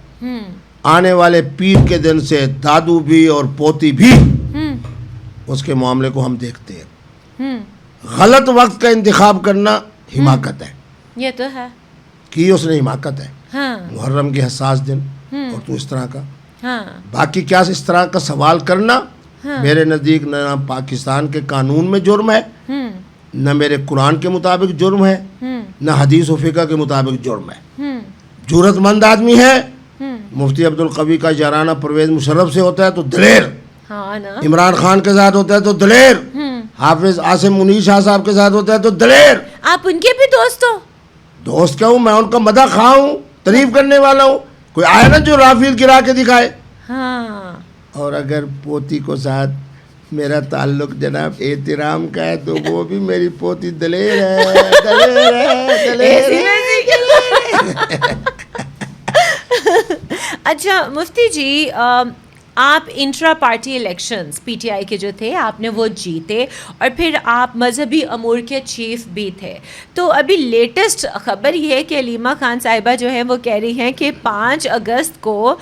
آنے والے پیر کے دن سے دادو بھی اور پوتی بھی اس کے معاملے کو ہم دیکھتے ہیں. غلط وقت کا انتخاب کرنا حماقت ہے، یہ تو ہے کی اس نے حماقت ہے. محرم کے حساس دن اور تو اس طرح کا، باقی کیا اس طرح کا سوال کرنا میرے نزدیک نہ پاکستان کے قانون میں جرم ہے، نہ میرے قرآن کے مطابق جرم ہے، نہ حدیث و فقہ کے مطابق جرم ہے. جرت مند آدمی ہے. مفتی عبدالقوی کا یارانہ پرویز مشرف سے ہوتا ہے تو دلیر، عمران خان کے ساتھ ہوتا ہے تو دلیر، حافظ عاصم منیر شاہ صاحب کے ساتھ ہوتا ہے تو دلیر. آپ ان کے بھی دوست ہو؟ دوست کیا ہوں، میں ان کا مدح خواہ ہوں، تعریف کرنے والا ہوں. کوئی آئے نا جو رافیل گرا کے دکھائے. اور اگر پوتی کو ساتھ میرا تعلق جناب احترام کا ہے تو وہ بھی میری پوتی دلیر ہے، دلیر ہے، دلیر ہے. اچھا مفتی جی، آپ intra party elections P T I کے جو تھے آپ نے وہ جیتے، اور پھر آپ مذہبی امور کے چیف بھی تھے. تو ابھی لیٹسٹ خبر یہ ہے کہ علیمہ خان صاحبہ جو ہے وہ کہہ رہی ہیں کہ 5 اگست کو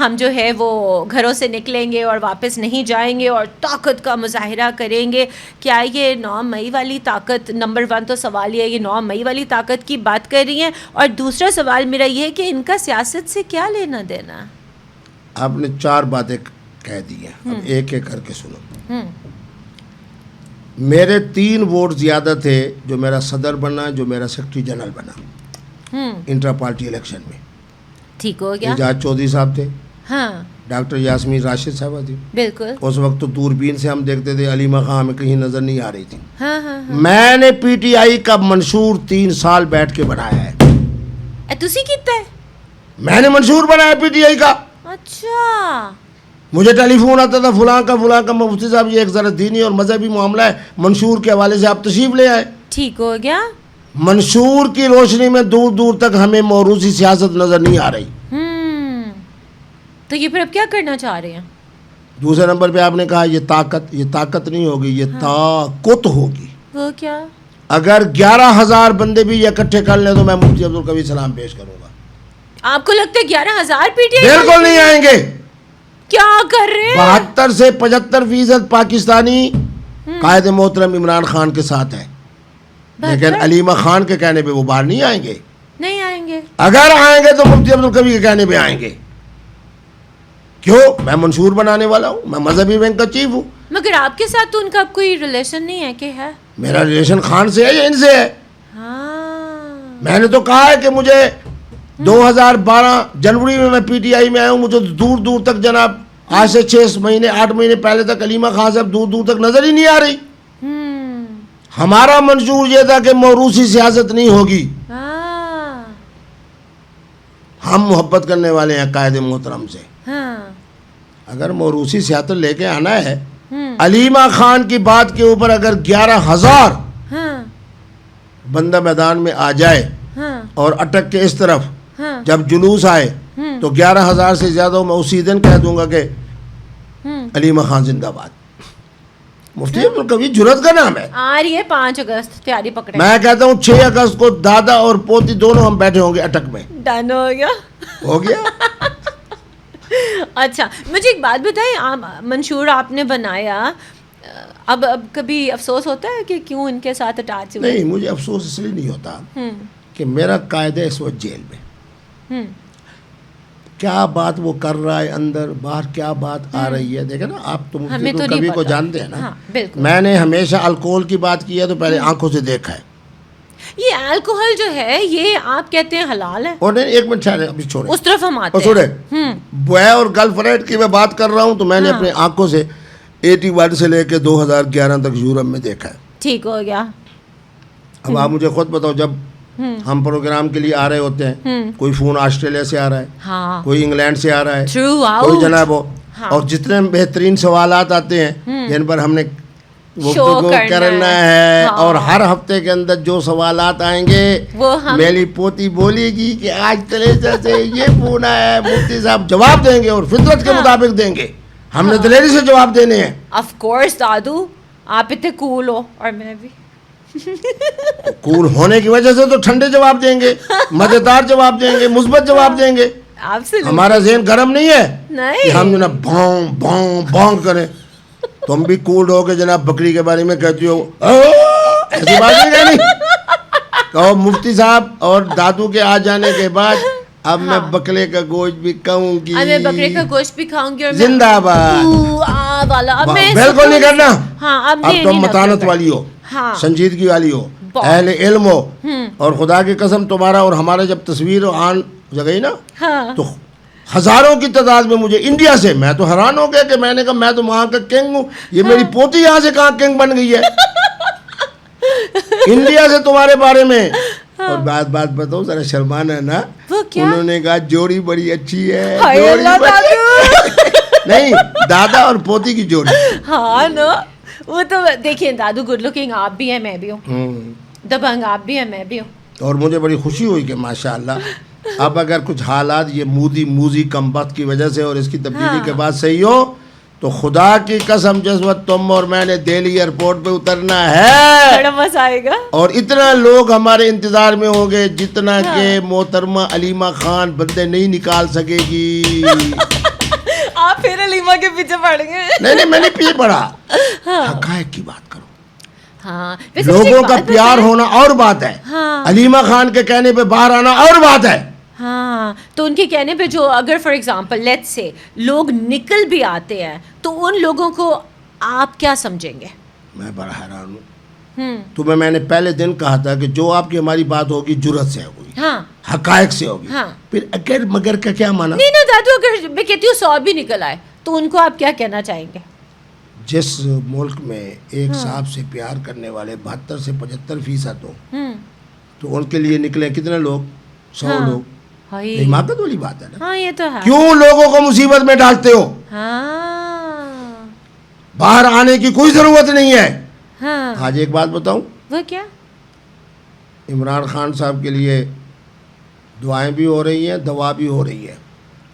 ہم جو ہے وہ گھروں سے نکلیں گے اور واپس نہیں جائیں گے اور طاقت کا مظاہرہ کریں گے. کیا یہ 9 مئی والی طاقت؟ نمبر 1 تو سوال یہ ہے، یہ 9 مئی والی طاقت کی بات کر رہی ہیں، اور دوسرا سوال میرا یہ ہے کہ ان کا سیاست سے کیا لینا دینا؟ آپ نے 4 باتیں کہہ دی ہیں، اب ایک ایک کر کے سنو. میرے 3 ووٹ زیادہ تھے جو میرا صدر بنا، جو میرا سیکرٹری جنرل بنا انٹرا پارٹی الیکشن میں. ٹھیک ہو گیا. اعجاز چودھری صاحب تھے، ڈاکٹر یاسمین راشد صاحبہ تھی. بالکل. اس وقت تو دوربین سے ہم دیکھتے تھے، علیمہ خان ہمیں کہیں نظر نہیں آ رہی تھی. میں نے پی ٹی آئی کا منشور 3 سال بیٹھ کے بنایا ہے. تسی کیتا ہے؟ میں نے منشور بنایا پی ٹی آئی کا. اچھا. مجھے ٹیلی فون آتا تھا فلاں کا مفتی صاحب یہ ایک ذرا دینی اور مذہبی معاملہ ہے، منشور کے حوالے سے آپ تشریف لے آئے. ٹھیک ہو گیا. منشور کی روشنی میں دور دور تک ہمیں موروثی سیاست نظر نہیں آ رہی. تو یہ پھر اب کیا کرنا چاہ رہے ہیں؟ دوسرے نمبر پہ آپ نے کہا یہ طاقت نہیں ہوگی، یہ طاقت ہوگی. وہ کیا؟ اگر 11,000 بندے بھی اکٹھے کر لیں تو میں مفتی عبدالقوی سلام پیش کروں گا. آپ کو لگتا ہے 11,000 پی ٹی آئی بالکل نہیں آئیں گے. کیا کر رہے ہیں؟ 72 سے 75% پاکستانی قائد محترم عمران خان کے ساتھ ہیں، لیکن علیمہ خان کے کہنے پہ وہ باہر نہیں آئیں گے. نہیں آئیں گے. اگر آئیں گے تو مفتی عبدالقوی کے کہنے پہ آئیں گے. کیوں؟ میں منشور بنانے والا ہوں، میں مذہبی ونگ کا چیف ہوں. مگر آپ کے ساتھ تو ان کا کوئی ریلیشن نہیں ہے کہ ہے؟ میرا ریلیشن خان سے ہے یا ان سے ہے؟ ہاں میں نے تو کہا ہے کہ مجھے 2012 جنوری میں پی ٹی آئی میں آیا ہوں. مجھے دور دور تک جناب آج سے 6 مہینے 8 مہینے پہلے تک علیمہ خان صاحب دور دور تک نظر ہی نہیں آ رہی. ہمارا منشور یہ تھا کہ موروثی سیاست نہیں ہوگی. ہم محبت کرنے والے ہیں قائد محترم سے. اگر موروثی سیاست لے کے آنا ہے، علیمہ خان کی بات کے اوپر اگر 11,000 بندہ میدان میں آ جائے اور اٹک کے اس طرف جب جلوس آئے تو 11,000 سے زیادہ میں اسی دن کہہ دوں گا کہ علیمہ خان زندہ باد. مفتی عبدالقوی جرأت کا نام ہے. آ رہی ہے 5 اگست، تیاری پکڑے. میں کہتا ہوں 6 اگست کو دادا اور پوتی دونوں ہم بیٹھے ہوں گے اٹک میں. ڈن ہو گیا. اچھا مجھے ایک بات بتائیں، منشور آپ نے بنایا، اب کبھی افسوس ہوتا ہے کہ کیوں ان کے ساتھ اٹیچ ہوئے؟ نہیں، مجھے افسوس اس لیے نہیں ہوتا کہ میرا قائد ہے اس وقت جیل میں. کیا بات وہ کر رہا ہے اندر باہر، کیا بات آ رہی ہے، دیکھیں نا آپ تو مفتی کبھی کو جانتے ہیں نا. میں نے ہمیشہ الکوہل کی بات کی ہے تو پہلے آنکھوں سے دیکھا ہے. یہ الکوہل جو ہے یہ آپ کہتے ہیں حلال ہے؟ اور نہیں، ایک منٹ ابھی چھوڑیں، اس طرف ہم آتے ہیں. چھوڑیں بوائے اور گرل فرینڈ کی میں بات کر رہا ہوں تو میں نے اپنے آنکھوں سے 81 سے لے کے 2011 تک یورپ میں دیکھا ہے. ٹھیک ہو گیا. اب آپ مجھے خود بتاؤ، جب ہم پروگرام کے لیے آ رہے ہوتے ہیں، کوئی فون آسٹریلیا سے آ رہا ہے، کوئی انگلینڈ سے آ رہا ہے، کوئی جناب ہو، اور جتنے بہترین سوالات آتے ہیں جن پر ہم نے گفتگو کرنا ہے، اور ہر ہفتے کے اندر جو سوالات آئیں گے میری پوتی بولے گی کہ آج تلیسا سے یہ فون آیا ہے، مفتی صاحب جواب دیں گے اور فطرت کے مطابق دیں گے. ہم نے دلیری سے جواب دینے ہیں. آف کورس دادو، آپ اتنے کول ہو اور میں بھی کول ہونے کی وجہ سے تو ٹھنڈے جواب دیں گے، مزیدار جواب دیں گے، مثبت جواب دیں گے. ہمارا ذہن گرم نہیں ہے کہ ہم جناب بھونگ بھونگ بھونگ کریں. تم بھی کول ہو کے جناب بکری کے بارے میں کہتی ہو، ایسی بات نہیں کہنی. کہو مفتی صاحب اور دادو کے آ جانے کے بعد اب میں بکرے کا گوشت بھی کھاؤں گی، میں بکرے کا گوشت بھی کھاؤں گی. زندہ باد. بالکل نہیں کرنا. اب تم متانت والی ہو، سنجیدگی والی ہو، اہل علم ہو، اور خدا کی قسم تمہارا اور ہمارا جب تصویر آن جگئی نا تو ہزاروں کی تعداد میں مجھے انڈیا سے، میں تو حیران ہو گیا کہ میں نے کہا میں تو وہاں کا کنگ ہوں، یہ میری پوتی یہاں سے کہاں کنگ بن گئی ہے انڈیا سے تمہارے بارے میں. اور بات بتاؤ ذرا شرمانا نا، انہوں نے کہا جوڑی بڑی اچھی ہے. نہیں، دادا اور پوتی کی جوڑی. ہاں نا، وہ تو دیکھیں دادو گڈ لکنگ آپ بھی ہیں میں بھی ہوں، دبنگ آپ بھی ہیں میں بھی ہوں. اور مجھے بڑی خوشی ہوئی کہ ماشاءاللہ اب اگر کچھ حالات یہ موزی کم وقت کی وجہ سے اور اس کی تبدیلی کے بعد صحیح ہو تو خدا کی قسم جس وقت تم اور میں نے دہلی ایئرپورٹ پہ اترنا ہے بڑا مزہ آئے گا، اور اتنا لوگ ہمارے انتظار میں ہوں گے جتنا کہ محترمہ علیمہ خان بندے نہیں نکال سکے گی. آپ پھر علیمہ کے پیچھے پڑ گئے. نہیں میں نے پیچھے پڑا، حقائق کی بات کرو. ہاں، لوگوں کا پیار ہونا اور بات ہے، علیمہ خان کے کہنے پہ باہر آنا اور بات ہے. ہاں، تو ان کے کہنے پہ جو اگر فار ایگزامپل لیٹس سے لوگ نکل بھی آتے ہیں تو ان لوگوں کو آپ کیا سمجھیں گے؟ میں بڑا حیران ہوں. تمہیں میں نے پہلے دن کہا تھا کہ جو آپ کی ہماری بات ہوگی جرأت سے ہوگی، حقائق سے ہوگی. پھر اگر مگر کا کیا مانا؟ نہیں نا دادو، اگر میں کہتی ہوں 100 بھی نکل آئے تو ان کو آپ کیا کہنا چاہیں گے؟ جس ملک میں ایک صاحب سے پیار کرنے والے 72 سے 75% ہوں تو ان کے لیے نکلے کتنے لوگ؟ 100 لوگ. حماقت والی بات ہے نا. ہاں یہ تو ہے. کیوں لوگوں کو مصیبت میں ڈالتے ہو؟ باہر آنے کی کوئی ضرورت نہیں ہے. آج ایک بات بتاؤں، وہ کیا؟ عمران خان صاحب کے لیے دعائیں بھی ہو رہی ہیں، دوا بھی ہو رہی ہے،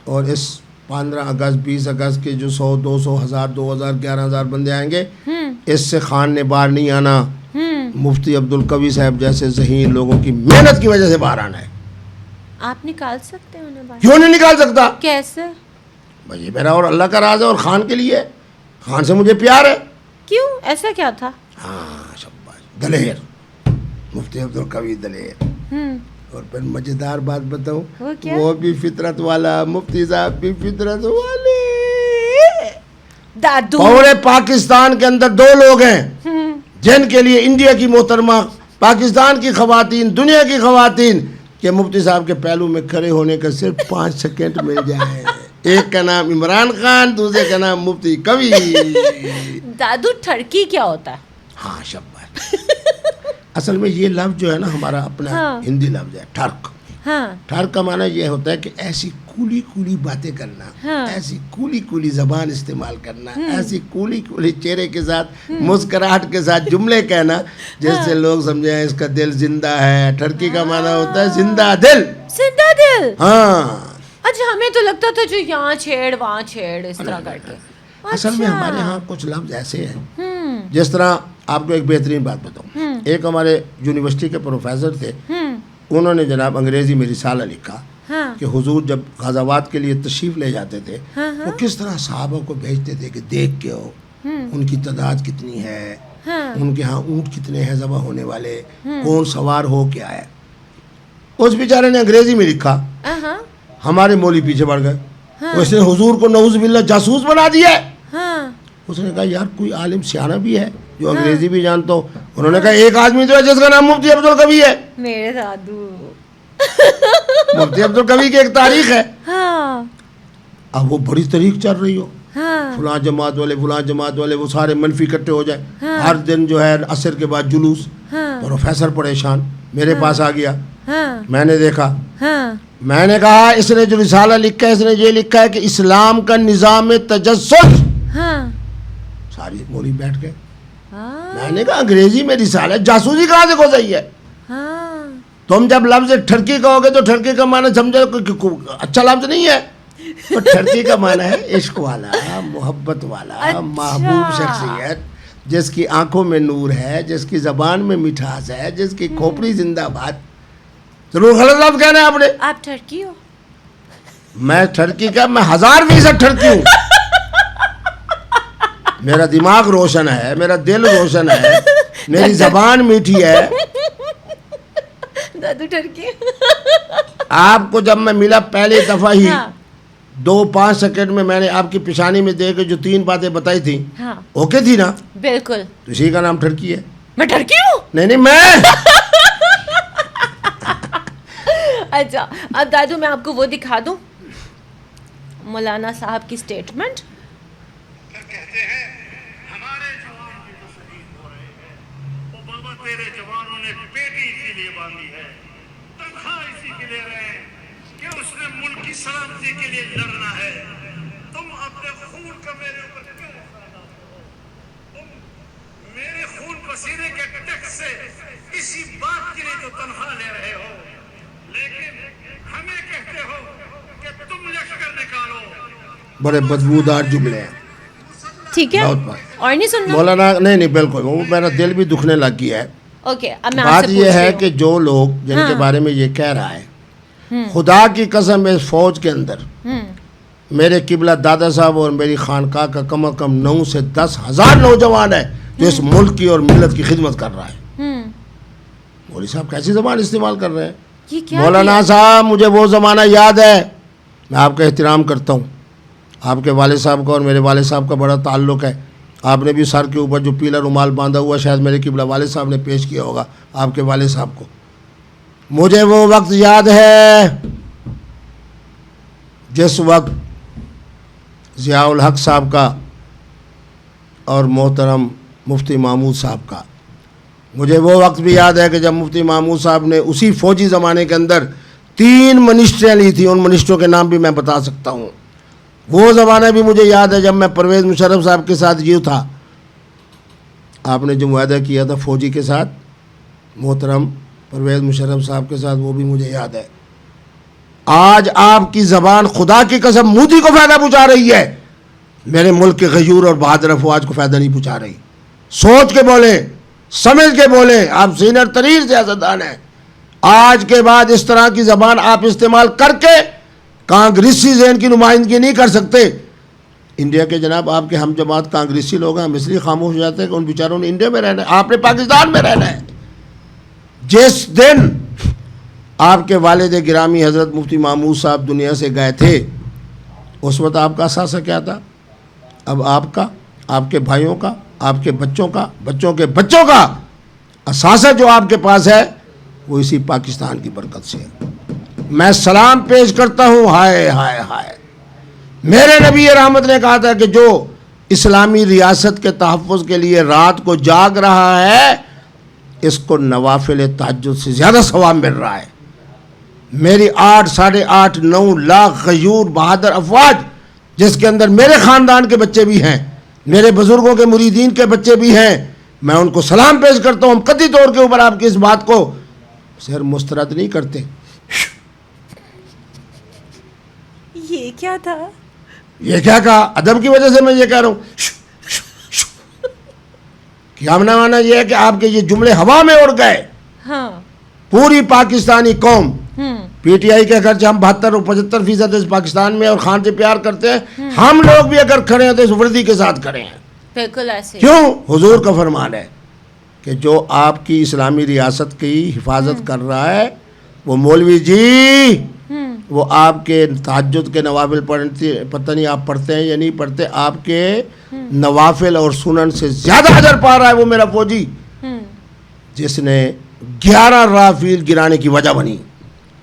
اور اس 15 اگست 20 اگست کے جو 100 200 1000 2000 11000 بندے آئیں گے اس سے خان نے باہر نہیں آنا. مفتی عبدالقوی صاحب جیسے ذہین لوگوں کی محنت کی وجہ سے باہر آنا ہے. آپ نکال سکتے ہیں انہیں باہر؟ کیوں نہیں نکال سکتا؟ کیسے؟ بھائی یہ میرا اور اللہ کا راز ہے اور خان کے لیے. خان سے مجھے پیار ہے. کیوں؟ ایسا کیا تھا؟ ہاں شاباش. دلیر مفتی عبدالقوی دلیر. اور پھر مزیدار بات بتاؤں, وہ بھی فطرت والا, مفتی صاحب بھی فطرت والے. دادو پورے پاکستان کے اندر 2 لوگ ہیں جن کے لیے انڈیا کی محترمہ, پاکستان کی خواتین, دنیا کی خواتین کہ مفتی صاحب کے پہلو میں کھڑے ہونے کا صرف 5 سیکنڈ مل جائے. ایک کا نام عمران خان, دوسرے کا نام مفتی قوی. دادو ٹھڑکی کیا ہوتا ہے؟ ہاں شاباش. اصل میں یہ لفظ جو ہے نا ہمارا اپنا ہندی لفظ ہے ٹھرک. ٹھرک کا معنی یہ ہوتا ہے کہ ایسی کولی کولی باتیں کرنا, ایسی کولی کولی زبان استعمال کرنا, ایسی کولی کولی چہرے کے ساتھ مسکراہٹ کے ساتھ جملے کہنا جس سے لوگ سمجھیں اس کا دل زندہ ہے. ٹھرکی کا معنی ہوتا ہے زندہ دل. زندہ دل. ہاں. اچھا ہمیں تو لگتا تھا جو یہاں چھیڑ وہاں چھیڑ اس طرح کر کے. اصل میں ہمارے ہاں کچھ لفظ ایسے ہیں, جس طرح آپ کو ایک بہترین بات بتاؤں. ایک ہمارے یونیورسٹی کے پروفیسر تھے, انہوں نے جناب انگریزی میں رسالہ لکھا کہ حضور جب غزوات کے لیے تشریف لے جاتے تھے وہ کس طرح صحابہ کو بھیجتے تھے کہ دیکھ کے ہو ان کی تعداد کتنی ہے, ان کے ہاں اونٹ کتنے ہیں ذبح ہونے والے, کون سوار ہو کے آئے. اس بیچارے نے انگریزی میں لکھا, ہمارے مولوی پیچھے پڑ گئے. اس نے حضور کو نعوذ باللہ جاسوس بنا دیا ہے. اس نے کہا یار کوئی عالم سیانہ بھی ہے جو انگریزی بھی جانتا ہو. انہوں نے کہا ایک آدمی تو ہے جس کا نام مفتی عبدالقوی ہے. میرے دادو مفتی عبدالقوی کی ایک تاریخ ہے. اب وہ بڑی تاریخ چل رہی ہو, فلاں جماعت والے فلاں جماعت والے, وہ سارے منفی اکٹھے ہو جائے. ہر دن جو ہے عصر کے بعد جلوس. پروفیسر پریشان میرے پاس آ گیا, میں نے دیکھا, میں نے کہا اس نے جو رسالہ لکھا ہے اس نے یہ لکھا ہے کہ اسلام کا نظام تجسس. ساری مولی بیٹھ گئے. میں نے کہا انگریزی میں رسالہ ہے, جاسوسی کہاں سے ہو رہی ہے؟ تم جب لفظ ٹھرکی کہو گے تو ٹھرکی کا معنی سمجھو اچھا لفظ نہیں ہے. تو ٹھرکی کا معنی ہے عشق والا, محبت والا, محبوب شخصیت, جس کی آنکھوں میں نور ہے, جس کی زبان میں مٹھاس ہے, جس کی کھوپڑی زندہ باد. ضرور غلط لفظ کہنا ہے آپ نے. آپ ٹھرکی ہو؟ میں ٹھرکی کا, میں 1000% ٹھرکی ہوں. میرا دماغ روشن ہے, میرا دل روشن ہے, میری زبان میٹھی ہے. دادو ٹھرکی. آپ کو جب میں ملا پہلی دفعہ ہی 2-5 سیکنڈ میں میں نے آپ کی پیشانی میں دیکھ کے جو 3 باتیں بتائی تھی اوکے تھی نا؟ بالکل. تو اسی کا نام ٹھرکی ہے. میں ٹھرکی ہوں؟ نہیں میں. اچھا اب دادو میں آپ کو وہ دکھا دوں, مولانا صاحب کی سٹیٹمنٹ. کہتے ہیں ہمارے جوان بھی تو شہید ہو رہے ہیں, وہ بابا تیرے جوانوں نے بیٹی اسی لیے باندھی ہے, تنخواہ اسی کے لیے رہے ہیں کہ اس نے ملک کی سلامتی کے لیے لڑنا ہے. تم اپنے خون کا میرے اوپر کیوں احسان ڈالتے ہو؟ تم میرے خون پسینے کے ٹیکس سے اسی بات کے لیے تو تنخواہ لے رہے ہو, لیکن ہمیں کہتے ہو کہ تم لشکر نکالو. بڑے بدبودار جملے ہیں. ٹھیک ہے, اور نہیں سننا مولانا. نہیں بالکل, وہ میرا دل بھی دکھنے لگ گیا ہے. اوکے, اب میں بات یہ ہے کہ جو لوگ جن کے بارے میں یہ کہہ رہا ہے, خدا کی قسم اس فوج کے اندر میرے قبلہ دادا صاحب اور میری خانقاہ کا کم از کم 9 سے 10 ہزار نوجوان ہے جو اس ملک کی اور ملت کی خدمت کر رہا ہے. مولوی صاحب کیسی زبان استعمال کر رہے ہیں؟ مولانا صاحب مجھے وہ زمانہ یاد ہے, میں آپ کا احترام کرتا ہوں. آپ کے والد صاحب کا اور میرے والد صاحب کا بڑا تعلق ہے. آپ نے بھی سر کے اوپر جو پیلا رومال باندھا ہوا شاید میرے قبلہ والد صاحب نے پیش کیا ہوگا آپ کے والد صاحب کو. مجھے وہ وقت یاد ہے جس وقت ضیاء الحق صاحب کا اور محترم مفتی محمود صاحب کا, مجھے وہ وقت بھی یاد ہے کہ جب مفتی محمود صاحب نے اسی فوجی زمانے کے اندر 3 منسٹریاں لی تھیں. ان منسٹروں کے نام بھی میں بتا سکتا ہوں. وہ زمانہ بھی مجھے یاد ہے جب میں پرویز مشرف صاحب کے ساتھ یہ تھا, آپ نے جو معاہدہ کیا تھا فوجی کے ساتھ, محترم پرویز مشرف صاحب کے ساتھ, وہ بھی مجھے یاد ہے. آج آپ کی زبان خدا کی قسم مودی کو فائدہ پہنچا رہی ہے، میرے ملک کے غیور اور بہادر افواج کو فائدہ نہیں پہنچا رہی. سوچ کے بولیں، سمجھ کے بولیں. آپ سینئر ترین سیاستدان ہیں. آج کے بعد اس طرح کی زبان آپ استعمال کر کے کانگریسی ذہن کی نمائندگی نہیں کر سکتے. انڈیا کے جناب آپ کے ہم جماعت کانگریسی لوگ ہیں، ہم اس لیے خاموش ہو جاتے ہیں کہ ان بیچاروں نے انڈیا میں رہنا ہے، آپ نے پاکستان میں رہنا ہے. جس دن آپ کے والد گرامی حضرت مفتی محمود صاحب دنیا سے گئے تھے، اس وقت آپ کا اثاثہ کیا تھا؟ اب آپ کا، آپ کے بھائیوں کا، آپ کے بچوں کا، بچوں کے بچوں کا اثاثہ جو آپ کے پاس ہے وہ اسی پاکستان کی برکت سے ہے. میں سلام پیش کرتا ہوں. ہائے ہائے ہائے، میرے نبی رحمت نے کہا تھا کہ جو اسلامی ریاست کے تحفظ کے لیے رات کو جاگ رہا ہے اس کو نوافل تہجد سے زیادہ ثواب مل رہا ہے. میری 8 ساڑھے 8 9 لاکھ غیور بہادر افواج، جس کے اندر میرے خاندان کے بچے بھی ہیں، میرے بزرگوں کے مریدین کے بچے بھی ہیں، میں ان کو سلام پیش کرتا ہوں. ہم قطعی طور کے اوپر آپ کی اس بات کو سر مسترد نہیں کرتے. یہ کیا تھا؟ یہ کیا کہا؟ ادب کی وجہ سے میں یہ کہہ رہا ہوں. کیا مانا یہ ہے کہ آپ کے یہ جملے ہوا میں اڑ گئے. ہاں. پوری پاکستانی قوم پی ٹی آئی کے اگرچہ ہم 72 اور 75% اس پاکستان میں اور خان سے پیار کرتے ہیں، ہم لوگ بھی اگر کھڑے ہیں تو اس وردی کے ساتھ کھڑے ہیں. بالکل ایسے. کیوں؟ حضور کا فرمان ہے کہ جو آپ کی اسلامی ریاست کی حفاظت کر رہا ہے وہ مولوی جی، وہ آپ کے تہجد کے نوافل پتہ نہیں آپ پڑھتے ہیں یا نہیں پڑھتے، آپ کے نوافل اور سنن سے زیادہ اجر پا رہا ہے وہ میرا فوجی جس نے 11 رافیل گرانے کی وجہ بنی.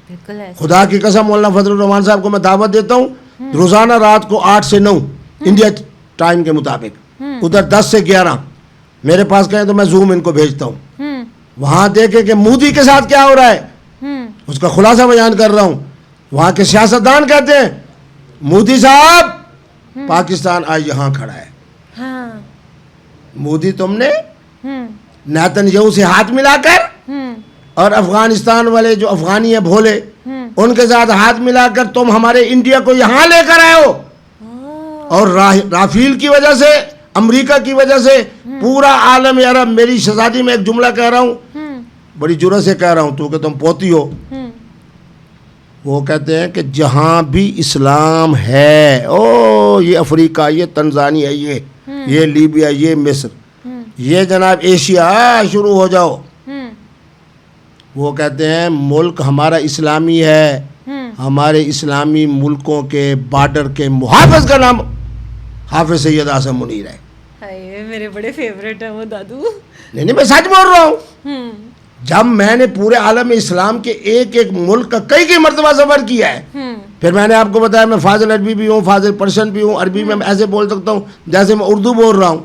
بالکل ایسے. خدا کی قسم مولانا فضل الرحمان صاحب کو میں دعوت دیتا ہوں، روزانہ رات کو 8 سے 9 انڈیا ٹائم کے مطابق، ادھر 10 سے 11 میرے پاس کہیں تو میں زوم ان کو بھیجتا ہوں. وہاں دیکھیں کہ مودی کے ساتھ کیا ہو رہا ہے، اس کا خلاصہ بیان کر رہا ہوں. وہاں کے سیاستدان کہتے ہیں مودی صاحب پاکستان آج یہاں کھڑا ہے. ہاں. مودی تم نے نیتن یہو سے ہاتھ ملا کر اور افغانستان والے جو افغانی ہیں بھولے ان کے ساتھ ہاتھ ملا کر تم ہمارے انڈیا کو یہاں لے کر آئے ہو. اور رافیل کی وجہ سے، امریکہ کی وجہ سے پورا عالم عرب، میری شہزادی میں ایک جملہ کہہ رہا ہوں، بڑی جرأت سے کہہ رہا ہوں تو کہ تم پوتی ہو، وہ کہتے ہیں کہ جہاں بھی اسلام ہے، او یہ افریقہ، یہ تنزانیہ، یہ لیبیا، یہ مصر، یہ جناب ایشیا، شروع ہو جاؤ. وہ کہتے ہیں ملک ہمارا اسلامی ہے، ہمارے اسلامی ملکوں کے بارڈر کے محافظ کا نام حافظ سید اعظم منیر ہے. میرے بڑے فیوریٹ ہیں وہ دادو. نہیں میں سچ بول رہا ہوں. جب میں نے پورے عالم اسلام کے ایک ایک ملک کا کئی مرتبہ سفر کیا ہے، پھر میں نے آپ کو بتایا میں فاضل عربی بھی ہوں، فاضل پرشین بھی ہوں. عربی میں ایسے بول سکتا ہوں جیسے میں اردو بول رہا ہوں.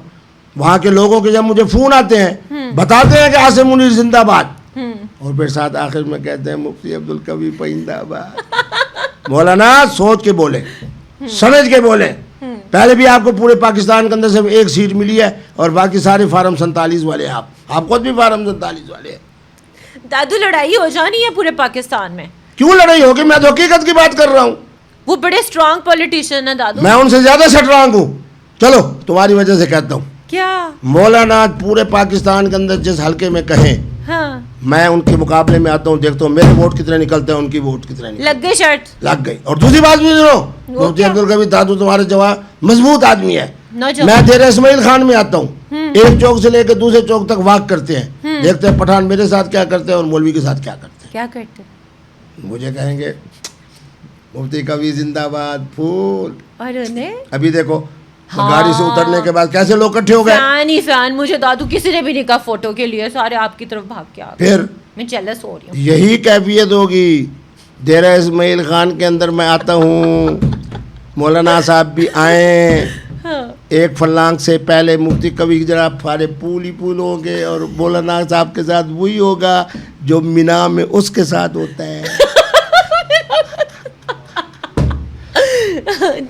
وہاں کے لوگوں کے جب مجھے فون آتے ہیں بتاتے ہیں کہ عاصم منیر زندہ باد، اور پھر ساتھ آخر میں کہتے ہیں مفتی عبدالقوی پائندہ آباد. مولانا سوچ کے بولیں، سمجھ کے بولیں. پہلے بھی آپ کو پورے پاکستان کے اندر صرف ایک سیٹ ملی ہے اور باقی سارے فارم 47 والے ہیں. آپ خود بھی فارم 47 والے ہیں. دادو لڑائی ہو جانی ہے پورے پاکستان میں. کیوں لڑائی ہوگی؟ میں تو حقیقت کی بات کر رہا ہوں. وہ بڑے اسٹرانگ پولیٹیشین ہیں دادو. میں ان سے زیادہ سٹرانگ ہوں. چلو تمہاری وجہ سے کہتا ہوں. کیا؟ مولانا پورے پاکستان کے اندر جس حلقے میں کہیں میں ان کے مقابلے میں آتا ہوں، دیکھتا ہوں میرے ووٹ کتنے نکلتے ہیں، ان کی ووٹ کتنے نکلتے ہیں. لگ گئی شرط. لگ گئی. اور دوسری بات بھی سنو، مفتی عبدالقوی دادو تمہارے جواب مضبوط آدمی ہے. میں ڈیرہ اسماعیل خان میں آتا ہوں، ایک چوک سے لے کے دوسرے چوک تک واک کرتے ہیں، دیکھتے ہیں پٹھان میرے ساتھ کیا کرتے ہیں اور مولوی کے ساتھ کیا کرتے ہیں. کیا کرتے؟ مجھے کہیں گے مفتی قوی زندہ باد، پھول. اور انہیں ابھی دیکھو گاڑی سے اترنے کے بعد کیسے لوگ اکٹھے ہو گئے. فین ہی فین. مجھے دادو کسی نے بھی نہیں کہا فوٹو کے لیے، سارے آپ کی طرف بھاگ کے آ گئے. پھر میں جیلس ہو رہی ہوں. یہی کیفیت ہوگی. ڈیرہ اسماعیل خان کے اندر میں آتا ہوں، مولانا صاحب بھی آئیں، ایک فلانگ سے پہلے مفتی قوی جناب سارے پول ہی پول ہوں گے اور مولانا صاحب کے ساتھ وہی ہوگا جو مینا میں اس کے ساتھ ہوتا ہے.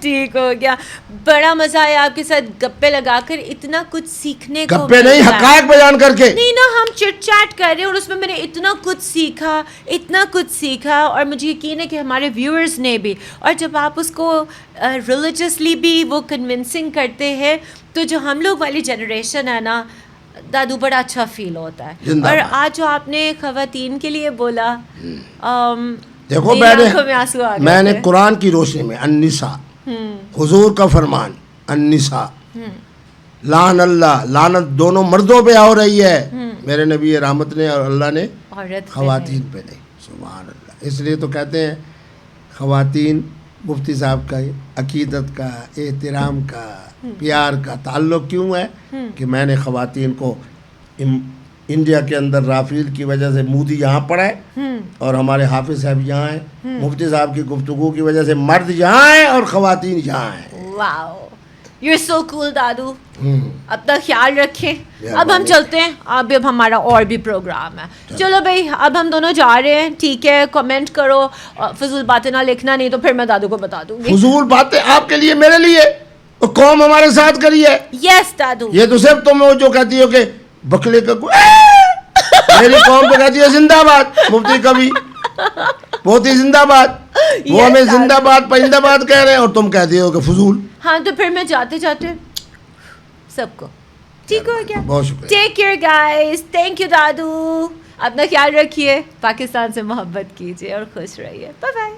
ٹھیک ہو گیا. بڑا مزہ آیا آپ کے ساتھ گپے لگا کر, اتنا کچھ سیکھنے کو گپے نہیں, ملتا ہے. حقائق بیان کر کے. نہیں نا, ہم چٹ چیٹ کر رہے ہیں اور اس میں میں نے اتنا کچھ سیکھا, اور مجھے یقین ہے کہ ہمارے ویورز نے بھی. اور جب آپ اس کو ریلیجسلی بھی وہ کنونسنگ کرتے ہیں تو جو ہم لوگ والی جنریشن ہے نا دادو, بڑا اچھا فیل ہوتا ہے. اور آج جو آپ نے خواتین کے لیے بولا, دیکھو میں نے قرآن کی روشنی میں النساء, حضور کا فرمان النساء, لعن اللہ, لعنت دونوں مردوں پہ ہو رہی ہے, میرے نبی رحمت نے اور اللہ نے خواتین پہ نہیں. سبحان اللہ. اس لیے تو کہتے ہیں خواتین, مفتی صاحب کا عقیدت کا, احترام کا, پیار کا تعلق کیوں ہے کہ میں نے خواتین کو انڈیا کے اندر رافیل کی وجہ سے مودی یہاں پڑھا ہے اور ہمارے حافظ صاحب یہاں ہیں, مفتی صاحب کی گفتگو کی وجہ سے مرد یہاں ہیں اور خواتین یہاں ہیں. واو, یو آر سو کول دادو. اپنا خیال رکھیں. اب ہم چلتے ہیں, اب ہمارا اور بھی پروگرام ہے. چلو بھائی, اب ہم دونوں جا رہے ہیں, ٹھیک ہے. کمنٹ کرو, فضول باتیں نہ لکھنا, نہیں تو پھر میں دادو کو بتا دوں گی. فضول باتیں آپ کے لیے, میرے لیے, قوم ہمارے ساتھ کری ہے. یس دادو. یہ تو صرف تم جو کہتی ہو کہ بکلے کا میری قوم تو کہتی ہے زندہ باد, مفتی کبھی پوتی زندہ باد, وہ ہمیں زندہ باد پرندہ باد کہہ رہے ہیں اور تم کہتی ہو کہ فضول. ہاں تو پھر میں جاتے جاتے سب کو ٹھیک ہو گیا. بہت شکریہ. Take care guys. Thank you دادو. اپنا خیال رکھیے, پاکستان سے محبت کیجیے اور خوش رہیے. Bye bye.